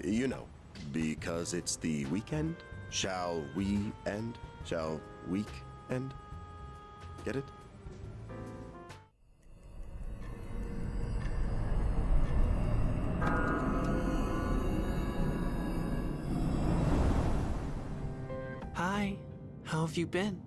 You know, because it's the weekend. Shall we end? Shall week end? Get it? Hi, how have you been?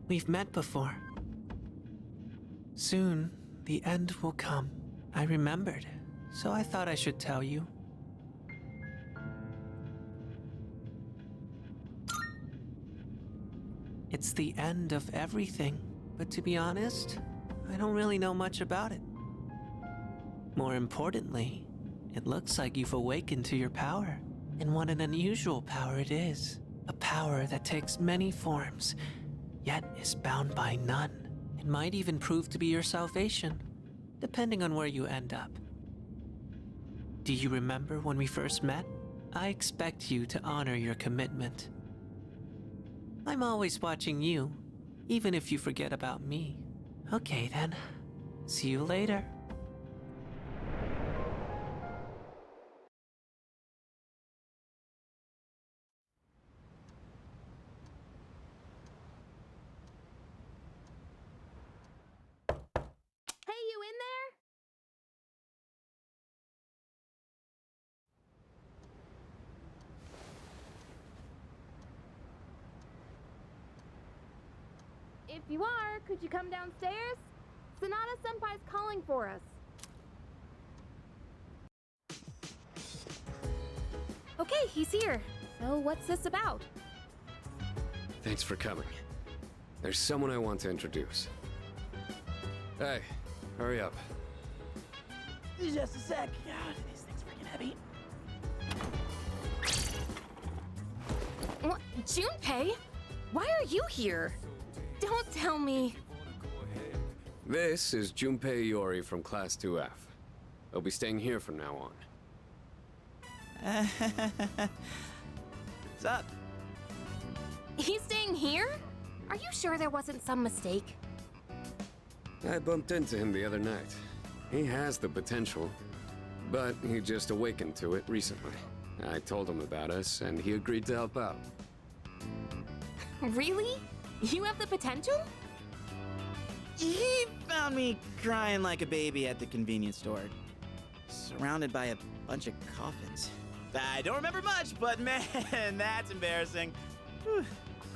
We've met before. Soon, the end will come. I remembered, so I thought I should tell you. It's the end of everything, but to be honest, I don't really know much about it. More importantly, it looks like you've awakened to your power, and what an unusual power it is. A power that takes many forms, yet is bound by none. It might even prove to be your salvation, depending on where you end up. Do you remember when we first met? I expect you to honor your commitment. I'm always watching you, even if you forget about me. Okay then, see you later. Hey, you in there? If you are, could you come downstairs? Sonata-senpai's calling for us. Okay, Okay, he's here. So what's this about? Thanks for coming. There's someone I want to introduce. Hey, hurry up. Just a sec. God, this thing's freaking heavy. What? Junpei? Why are you here? Don't tell me. This is Junpei Iori from Class 2F. He'll be staying here from now on. What's up? He's staying here? Are you sure there wasn't some mistake? I bumped into him the other night. He has the potential, but he just awakened to it recently. I told him about us, and he agreed to help out. Really? You have the potential? He found me crying like a baby at the convenience store, surrounded by a bunch of coffins. I don't remember much, but man, that's embarrassing. Whew.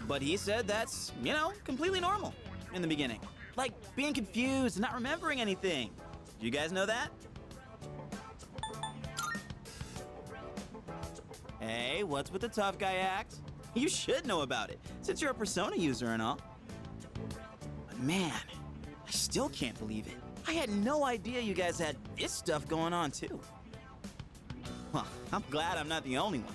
But he said that's, completely normal in the beginning. Like being confused and not remembering anything. You guys know that? Hey, what's with the tough guy act? You should know about it, since you're a Persona user and all. But man, I still can't believe it. I had no idea you guys had this stuff going on too. Well, I'm glad I'm not the only one.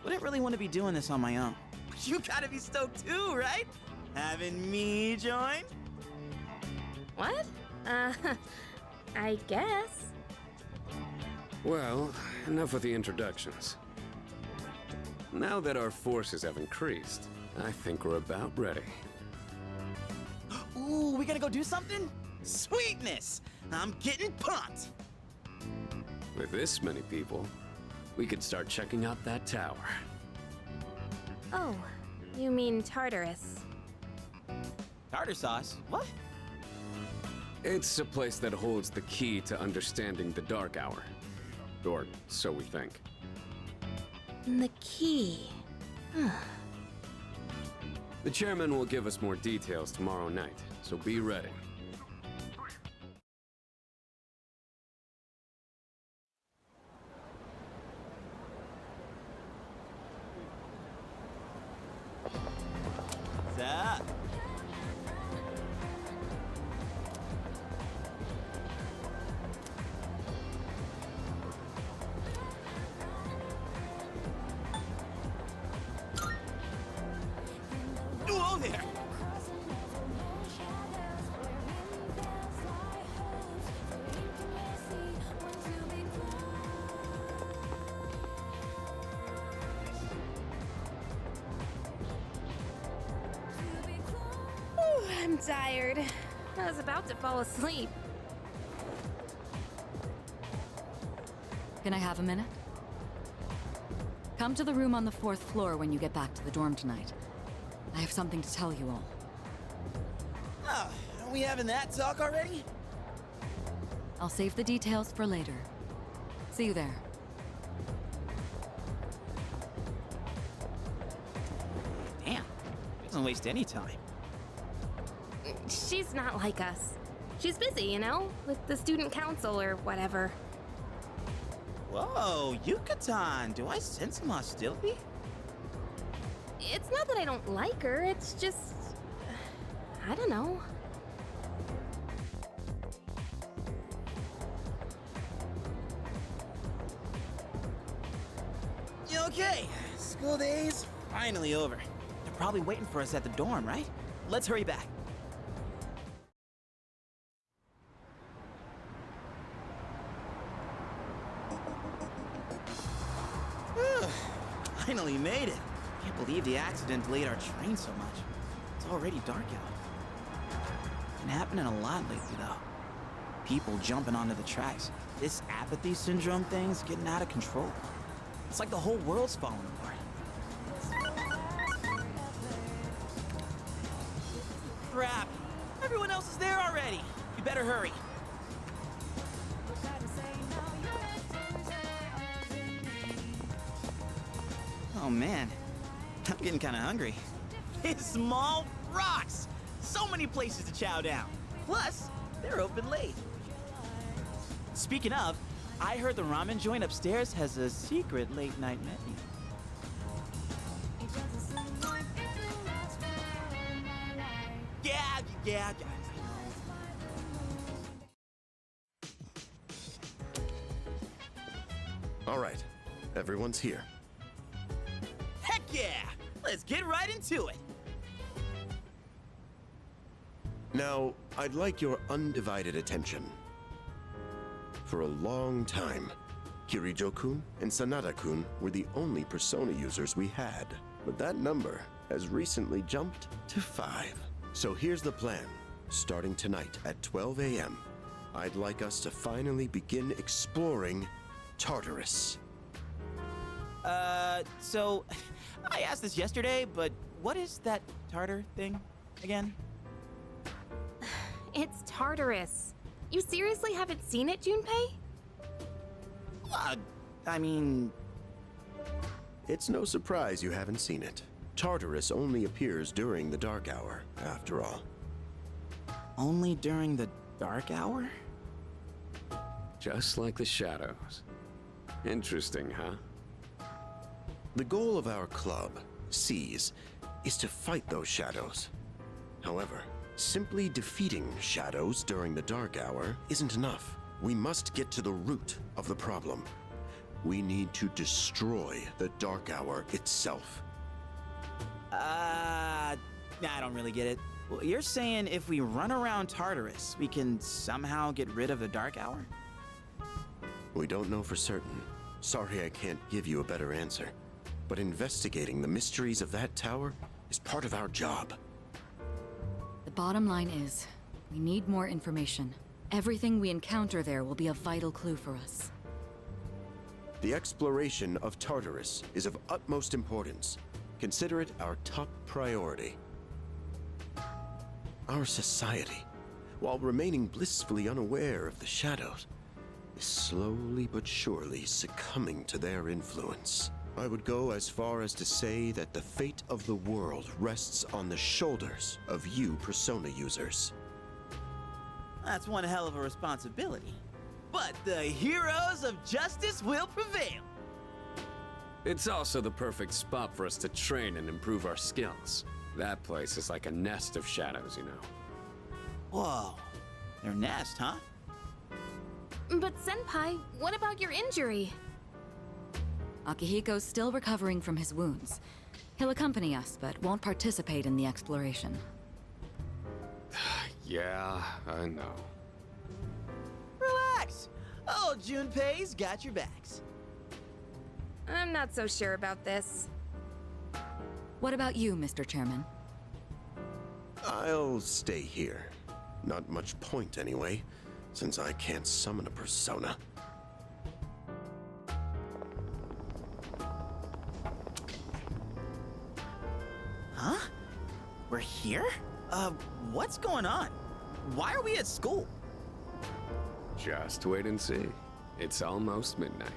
Wouldn't really want to be doing this on my own. You gotta be stoked too, right? Having me join? What? I guess. Well, enough with the introductions. Now that our forces have increased, I think we're about ready. Ooh, we gotta go do something? Sweetness! I'm getting pumped! With this many people, we could start checking out that tower. Oh, you mean Tartarus. Tartar sauce? What? It's a place that holds the key to understanding the Dark Hour. Or so we think. The key. The chairman will give us more details tomorrow night, so be ready. What's up? Whoa there! I'm tired. I was about to fall asleep. Can I have a minute? Come to the room on the 4th floor when you get back to the dorm tonight. I have something to tell you all. Oh, are we having that talk already? I'll save the details for later. See you there. Damn, doesn't waste any time. She's not like us. She's busy, with the student council or whatever. Whoa, Yucatan, do I sense some hostility? It's not that I don't like her, it's just... I don't know. Okay, school day's finally over. They're probably waiting for us at the dorm, right? Let's hurry back. Finally made it. Can't believe the accident delayed our train so much. It's already dark out. Been happening a lot lately, though. People jumping onto the tracks. This apathy syndrome thing's getting out of control. It's like the whole world's falling apart. Crap! Everyone else is there already. We better hurry. Oh man, I'm getting kind of hungry. It's small rocks! So many places to chow down. Plus, they're open late. Speaking of, I heard the ramen joint upstairs has a secret late night menu. Yeah. All right, everyone's here. Heck yeah! Let's get right into it. Now, I'd like your undivided attention. For a long time, Kirijo-kun and Sanada-kun were the only persona users we had, but that number has recently jumped to 5. So here's the plan. Starting tonight at 12 a.m., I'd like us to finally begin exploring Tartarus. So I asked this yesterday, but what is that tartar thing again? It's Tartarus. You seriously haven't seen it, Junpei? I mean... It's no surprise you haven't seen it. Tartarus only appears during the dark hour, after all. Only during the dark hour? Just like the shadows. Interesting, huh? The goal of our club, Seize, is to fight those shadows. However, simply defeating shadows during the dark hour isn't enough. We must get to the root of the problem. We need to destroy the dark hour itself. I don't really get it. Well, you're saying if we run around Tartarus, we can somehow get rid of the dark hour? We don't know for certain. Sorry I can't give you a better answer. But investigating the mysteries of that tower is part of our job. The bottom line is, we need more information. Everything we encounter there will be a vital clue for us. The exploration of Tartarus is of utmost importance. Consider it our top priority. Our society, while remaining blissfully unaware of the shadows, is slowly but surely succumbing to their influence. I would go as far as to say that the fate of the world rests on the shoulders of you persona users. That's one hell of a responsibility. But the heroes of justice will prevail. It's also the perfect spot for us to train and improve our skills. That place is like a nest of shadows, you know. Whoa, their nest, huh? But Senpai, what about your injury? Akihiko's still recovering from his wounds. He'll accompany us, but won't participate in the exploration. Yeah, I know. Relax. Oh, Junpei's got your backs. I'm not so sure about this. What about you, Mr. Chairman? I'll stay here. Not much point anyway, since I can't summon a persona. Huh? We're here? What's going on? Why are we at school? Just wait and see. It's almost midnight.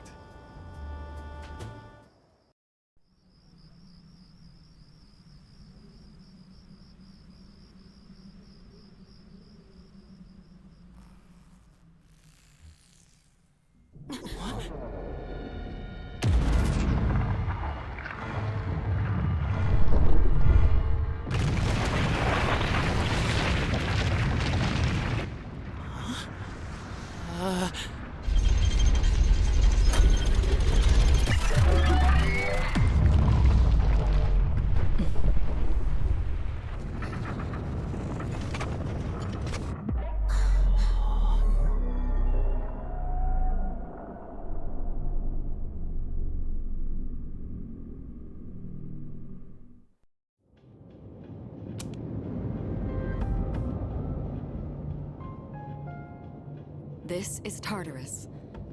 This is Tartarus,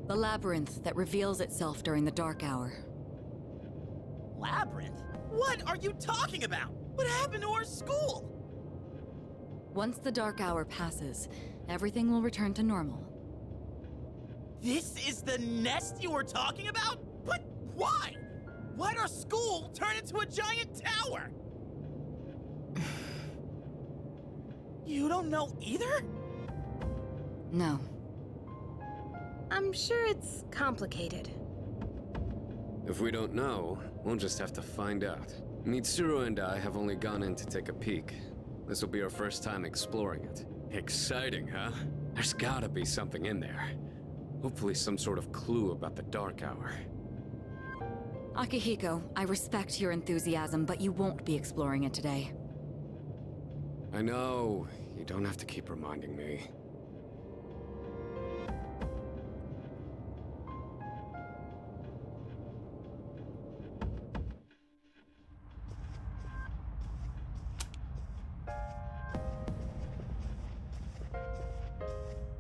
the labyrinth that reveals itself during the dark hour. Labyrinth? What are you talking about? What happened to our school? Once the dark hour passes, everything will return to normal. This is the nest you were talking about? But why? Why'd our school turn into a giant tower? You don't know either? No. I'm sure it's complicated. If we don't know, we'll just have to find out. Mitsuru and I have only gone in to take a peek. This will be our first time exploring it. Exciting, huh? There's gotta be something in there. Hopefully some sort of clue about the Dark Hour. Akihiko, I respect your enthusiasm, but you won't be exploring it today. I know. You don't have to keep reminding me.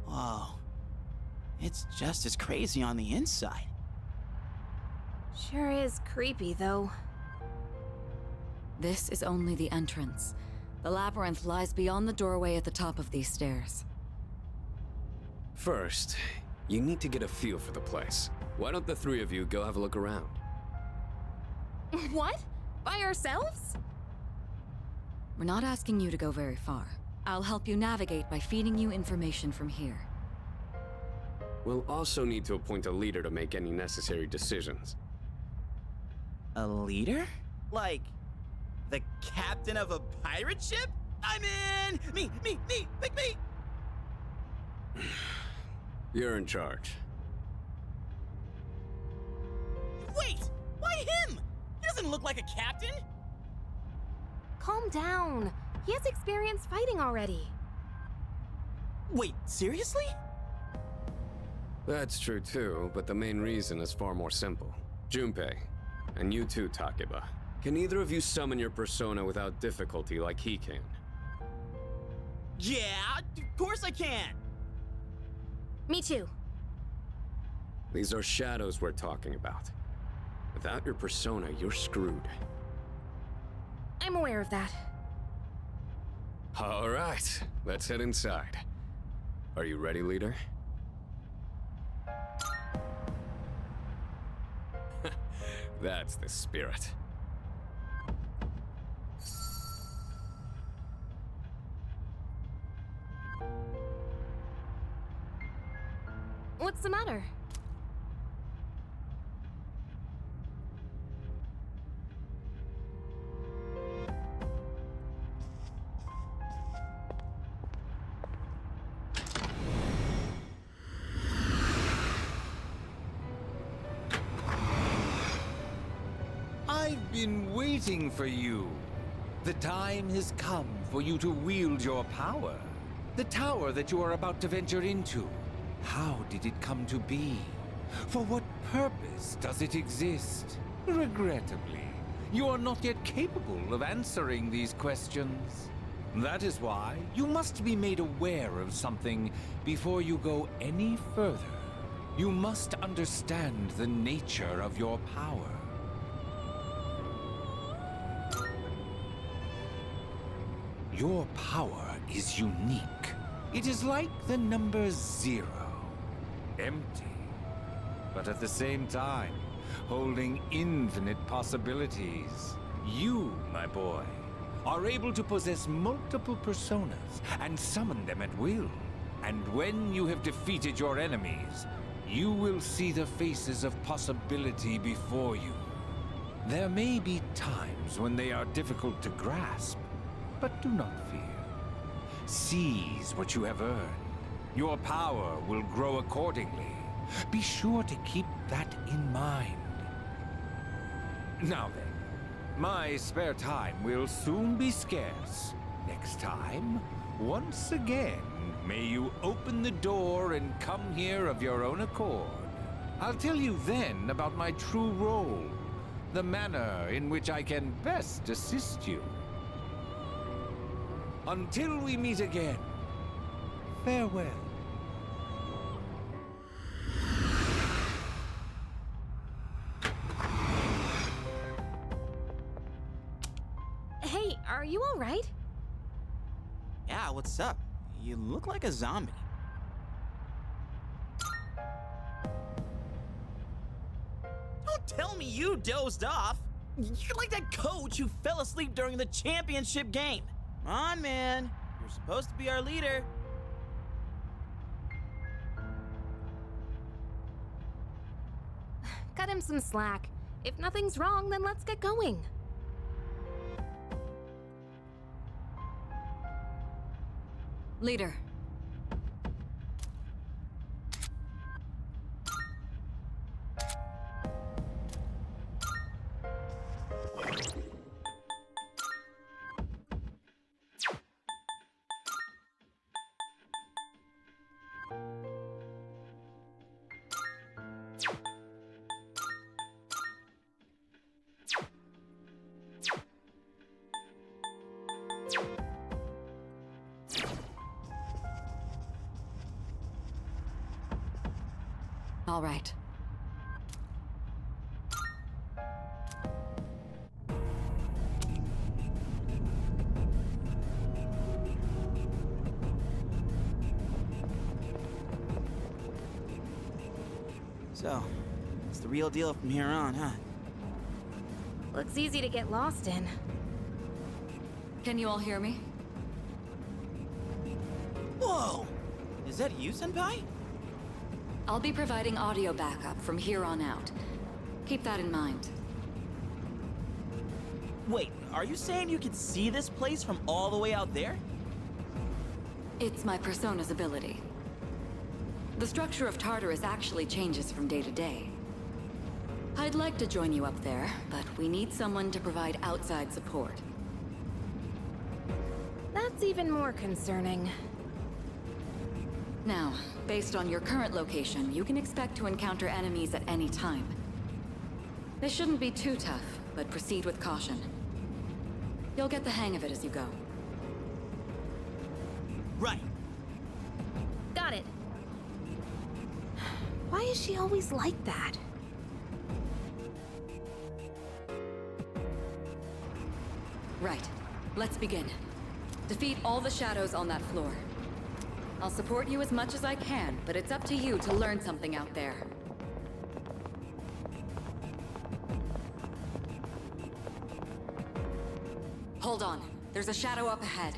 Whoa. It's just as crazy on the inside. Sure is creepy, though. This is only the entrance. The labyrinth lies beyond the doorway at the top of these stairs. First, you need to get a feel for the place. Why don't the three of you go have a look around? What? By ourselves? We're not asking you to go very far. I'll help you navigate by feeding you information from here. We'll also need to appoint a leader to make any necessary decisions. A leader? Like, the captain of a pirate ship? I'm in! Me! Pick me! You're in charge. Wait! Why him? He doesn't look like a captain! Calm down. He has experience fighting already. Wait, seriously? That's true too, but the main reason is far more simple. Junpei, and you too, Takeba. Can either of you summon your persona without difficulty like he can? Yeah, of course I can! Me too. These are shadows we're talking about. Without your persona, you're screwed. I'm aware of that. All right, let's head inside. Are you ready, leader? That's the spirit. What's the matter? I've been waiting for you. The time has come for you to wield your power. The tower that you are about to venture into. How did it come to be? For what purpose does it exist? Regrettably, you are not yet capable of answering these questions. That is why you must be made aware of something before you go any further. You must understand the nature of your power. Your power is unique. It is like the number 0. Empty, but at the same time, holding infinite possibilities. You, my boy, are able to possess multiple personas and summon them at will. And when you have defeated your enemies, you will see the faces of possibility before you. There may be times when they are difficult to grasp, but do not fear. Seize what you have earned. Your power will grow accordingly. Be sure to keep that in mind. Now then, my spare time will soon be scarce. Next time, once again, may you open the door and come here of your own accord. I'll tell you then about my true role, the manner in which I can best assist you. Until we meet again, farewell. Hey, are you all right? Yeah, what's up? You look like a zombie. Don't tell me you dozed off. You're like that coach who fell asleep during the championship game. Come on, man. You're supposed to be our leader. Cut him some slack. If nothing's wrong, then let's get going. Leader. All right. So, it's the real deal from here on, huh? Looks easy to get lost in. Can you all hear me? Whoa! Is that you, Senpai? I'll be providing audio backup from here on out. Keep that in mind. Wait, are you saying you can see this place from all the way out there? It's my persona's ability. The structure of Tartarus actually changes from day to day. I'd like to join you up there, but we need someone to provide outside support. That's even more concerning. Now, based on your current location, you can expect to encounter enemies at any time. They shouldn't be too tough, but proceed with caution. You'll get the hang of it as you go. Right. Got it. Why is she always like that? Right. Let's begin. Defeat all the shadows on that floor. I'll support you as much as I can, but it's up to you to learn something out there. Hold on. There's a shadow up ahead.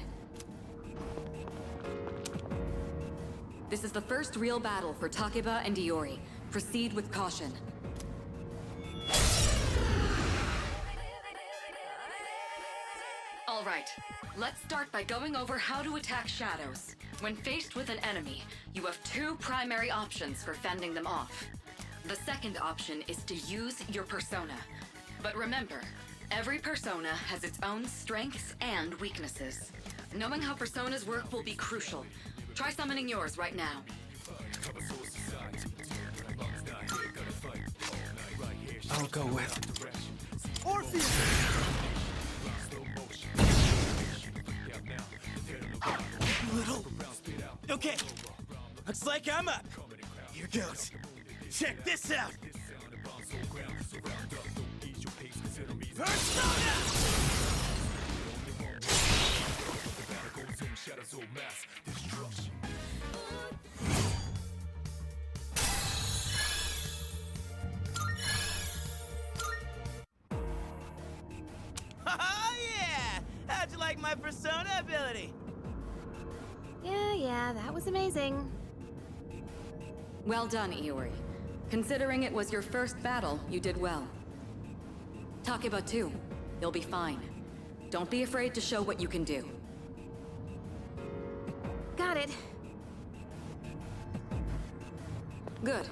This is the first real battle for Takeba and Iori. Proceed with caution. All right. Let's start by going over how to attack shadows. When faced with an enemy, you have two primary options for fending them off. The second option is to use your persona. But remember, every persona has its own strengths and weaknesses. Knowing how personas work will be crucial. Try summoning yours right now. I'll go with Orpheus! Little. Okay. Looks like I'm up. Here goes. Check this out. Persona! Oh yeah! How'd you like my persona ability? Yeah, that was amazing. Well done, Iori. Considering it was your first battle, you did well. Takeba too. You'll be fine. Don't be afraid to show what you can do. Got it. Good.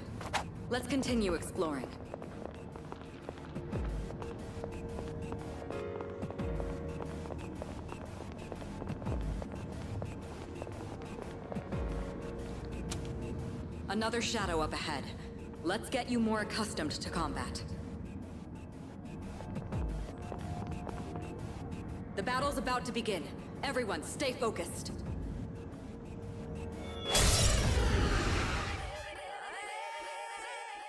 Let's continue exploring. Another shadow up ahead. Let's get you more accustomed to combat. The battle's about to begin. Everyone, stay focused.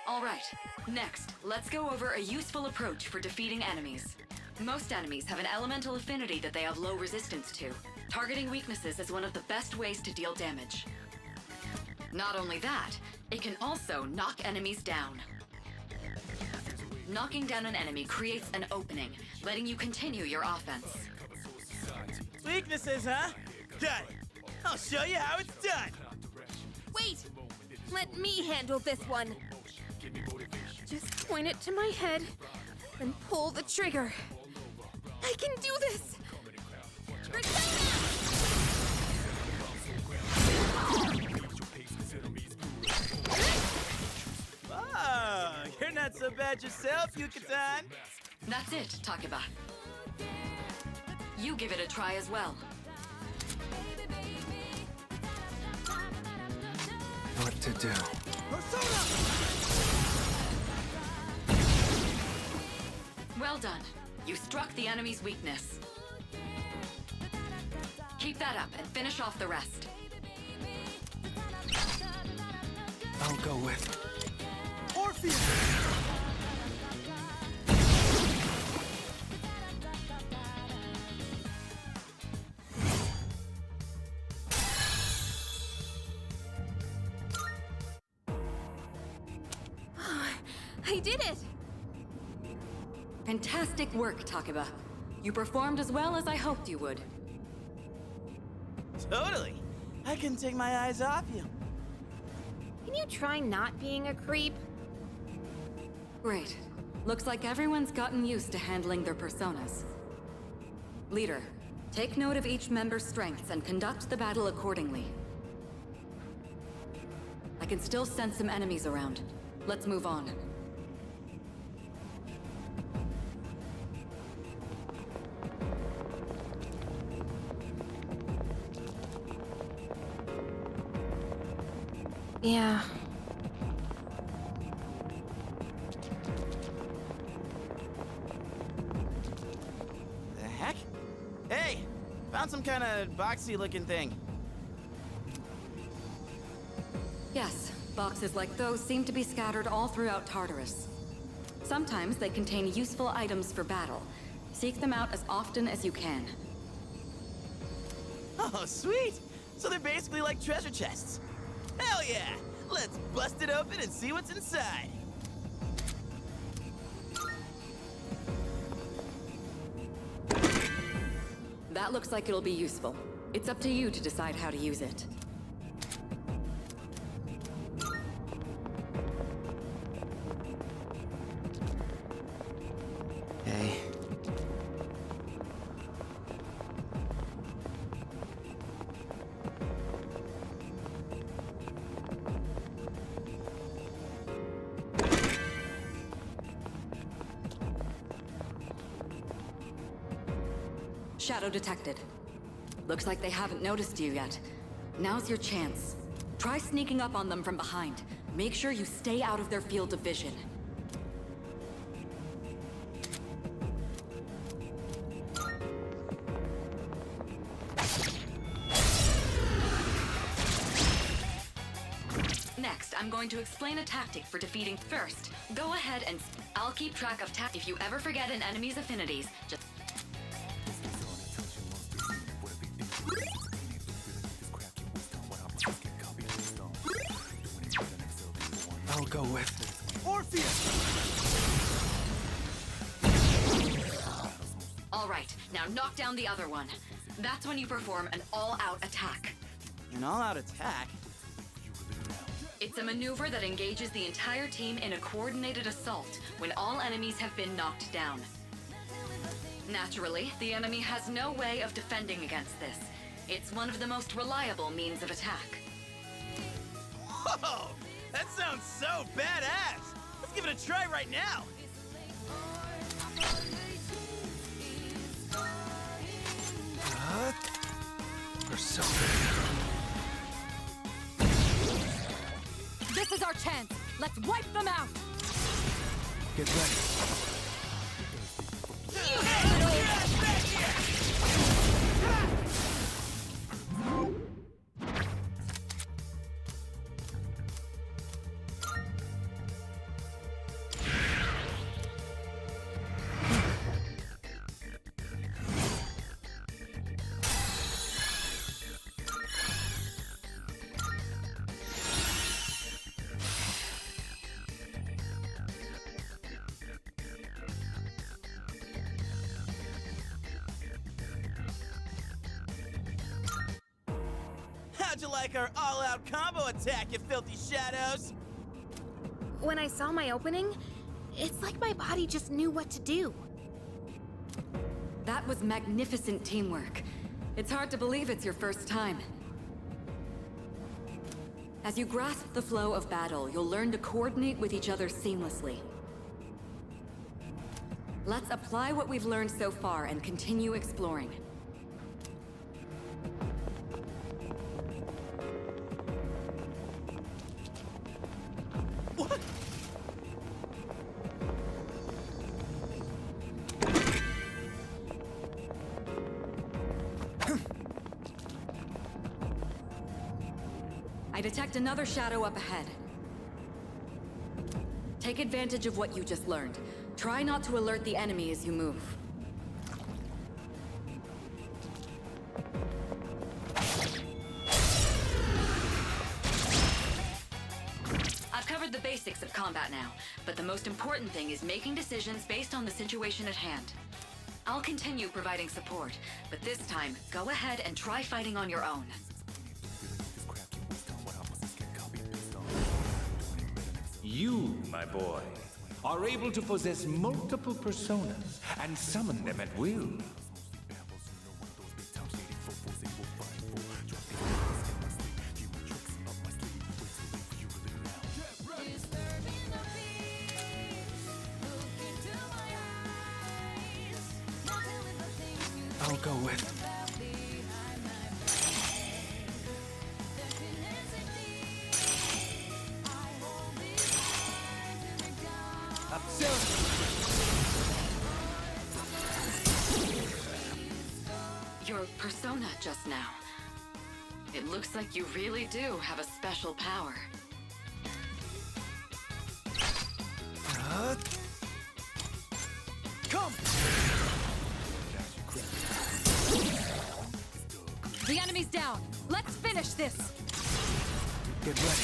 All right, next, let's go over a useful approach for defeating enemies. Most enemies have an elemental affinity that they have low resistance to. Targeting weaknesses is one of the best ways to deal damage. Not only that, it can also knock enemies down. Knocking down an enemy creates an opening, letting you continue your offense. Weaknesses, huh? Got it. I'll show you how it's done. Wait! Let me handle this one. Just point it to my head and pull the trigger. I can do this! Persona! Oh, you're not so bad yourself, Yucatan. That's it, Takeba. You give it a try as well. What to do? Well done. You struck the enemy's weakness. Keep that up and finish off the rest. I'll go with Orpheus! I did it! Fantastic work, Takeba. You performed as well as I hoped you would. Totally. I couldn't take my eyes off you. Can you try not being a creep? Great. Looks like everyone's gotten used to handling their personas. Leader, take note of each member's strengths and conduct the battle accordingly. I can still sense some enemies around. Let's move on. Yeah. The heck? Hey! Found some kind of boxy looking thing. Yes, boxes like those seem to be scattered all throughout Tartarus. Sometimes they contain useful items for battle. Seek them out as often as you can. Oh, sweet! So they're basically like treasure chests. Hell yeah! Let's bust it open and see what's inside. That looks like it'll be useful. It's up to you to decide how to use it. Hey. Shadow detected. Looks like they haven't noticed you yet. Now's your chance. Try sneaking up on them from behind. Make sure you stay out of their field of vision. Next, I'm going to explain a tactic for defeating. First, go ahead and I'll keep track of If you ever forget an enemy's affinities, just I'll go with Orpheus! All right, now knock down the other one. That's when you perform an all-out attack. An all-out attack? It's a maneuver that engages the entire team in a coordinated assault when all enemies have been knocked down. Naturally, the enemy has no way of defending against this. It's one of the most reliable means of attack. Whoa! That sounds so badass! Let's give it a try right now! This is our chance. Let's wipe them out. Get ready. How'd you like our all-out combo attack, you filthy shadows? When I saw my opening, it's like my body just knew what to do. That was magnificent teamwork. It's hard to believe it's your first time. As you grasp the flow of battle, you'll learn to coordinate with each other seamlessly. Let's apply what we've learned so far and continue exploring. What? I detect another shadow up ahead. Take advantage of what you just learned. Try not to alert the enemy as you move. I've covered the basics of combat now, but the most important thing is making decisions based on the situation at hand. I'll continue providing support, but this time, go ahead and try fighting on your own. You, my boy, are able to possess multiple personas and summon them at will. I'll go with. Your persona just now. It looks like you really do have a special power. Come! The enemy's down. Let's finish this. Get ready.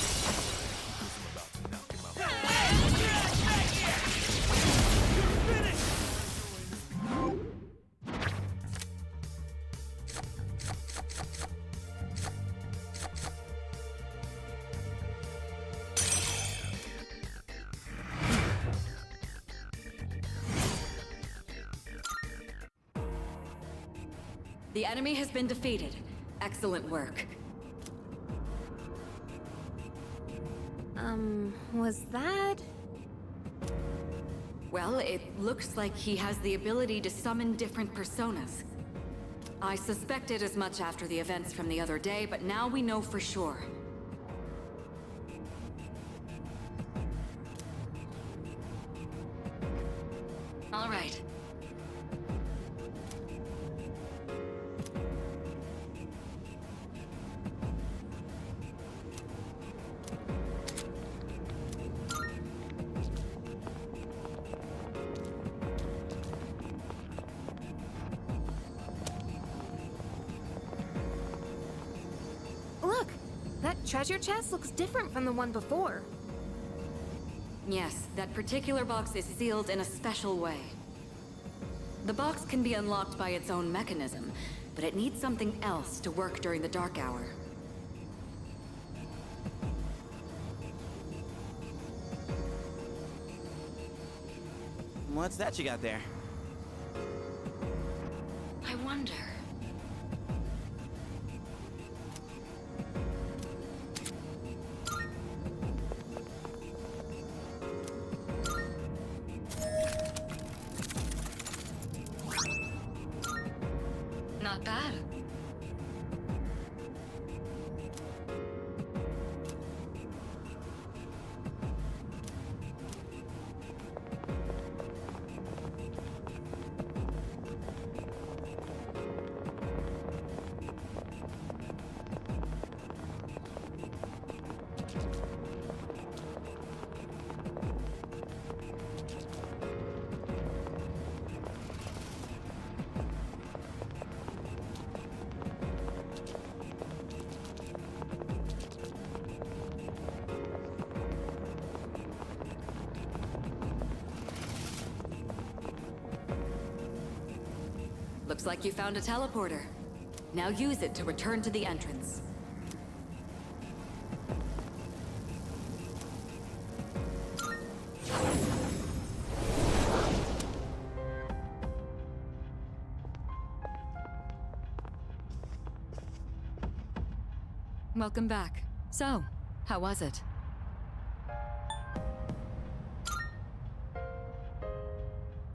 The enemy has been defeated. Excellent work. Was that? Well, it looks like he has the ability to summon different personas. I suspected as much after the events from the other day, but now we know for sure. All right. Look! That treasure chest looks different from the one before. Yes, that particular box is sealed in a special way. The box can be unlocked by its own mechanism, but it needs something else to work during the dark hour. What's that you got there? I wonder... Not bad. Looks like you found a teleporter. Now use it to return to the entrance. Welcome back. So, How was it?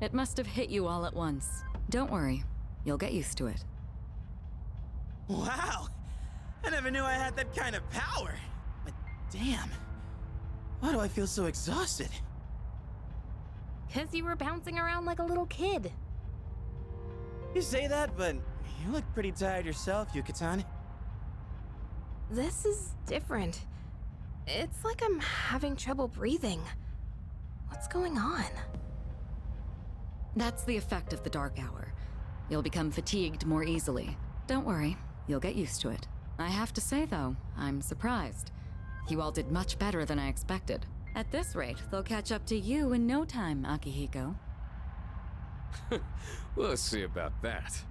It must have hit you all at once. Don't worry, you'll get used to it. Wow! I never knew I had that kind of power. But damn, why do I feel so exhausted? 'Cause you were bouncing around like a little kid. You say that, but you look pretty tired yourself, Yucatan. This is different. It's like I'm having trouble breathing. What's going on? That's the effect of the dark hour. You'll become fatigued more easily. Don't worry, you'll get used to it. I have to say, though, I'm surprised. You all did much better than I expected. At this rate, they'll catch up to you in no time, Akihiko. We'll see about that.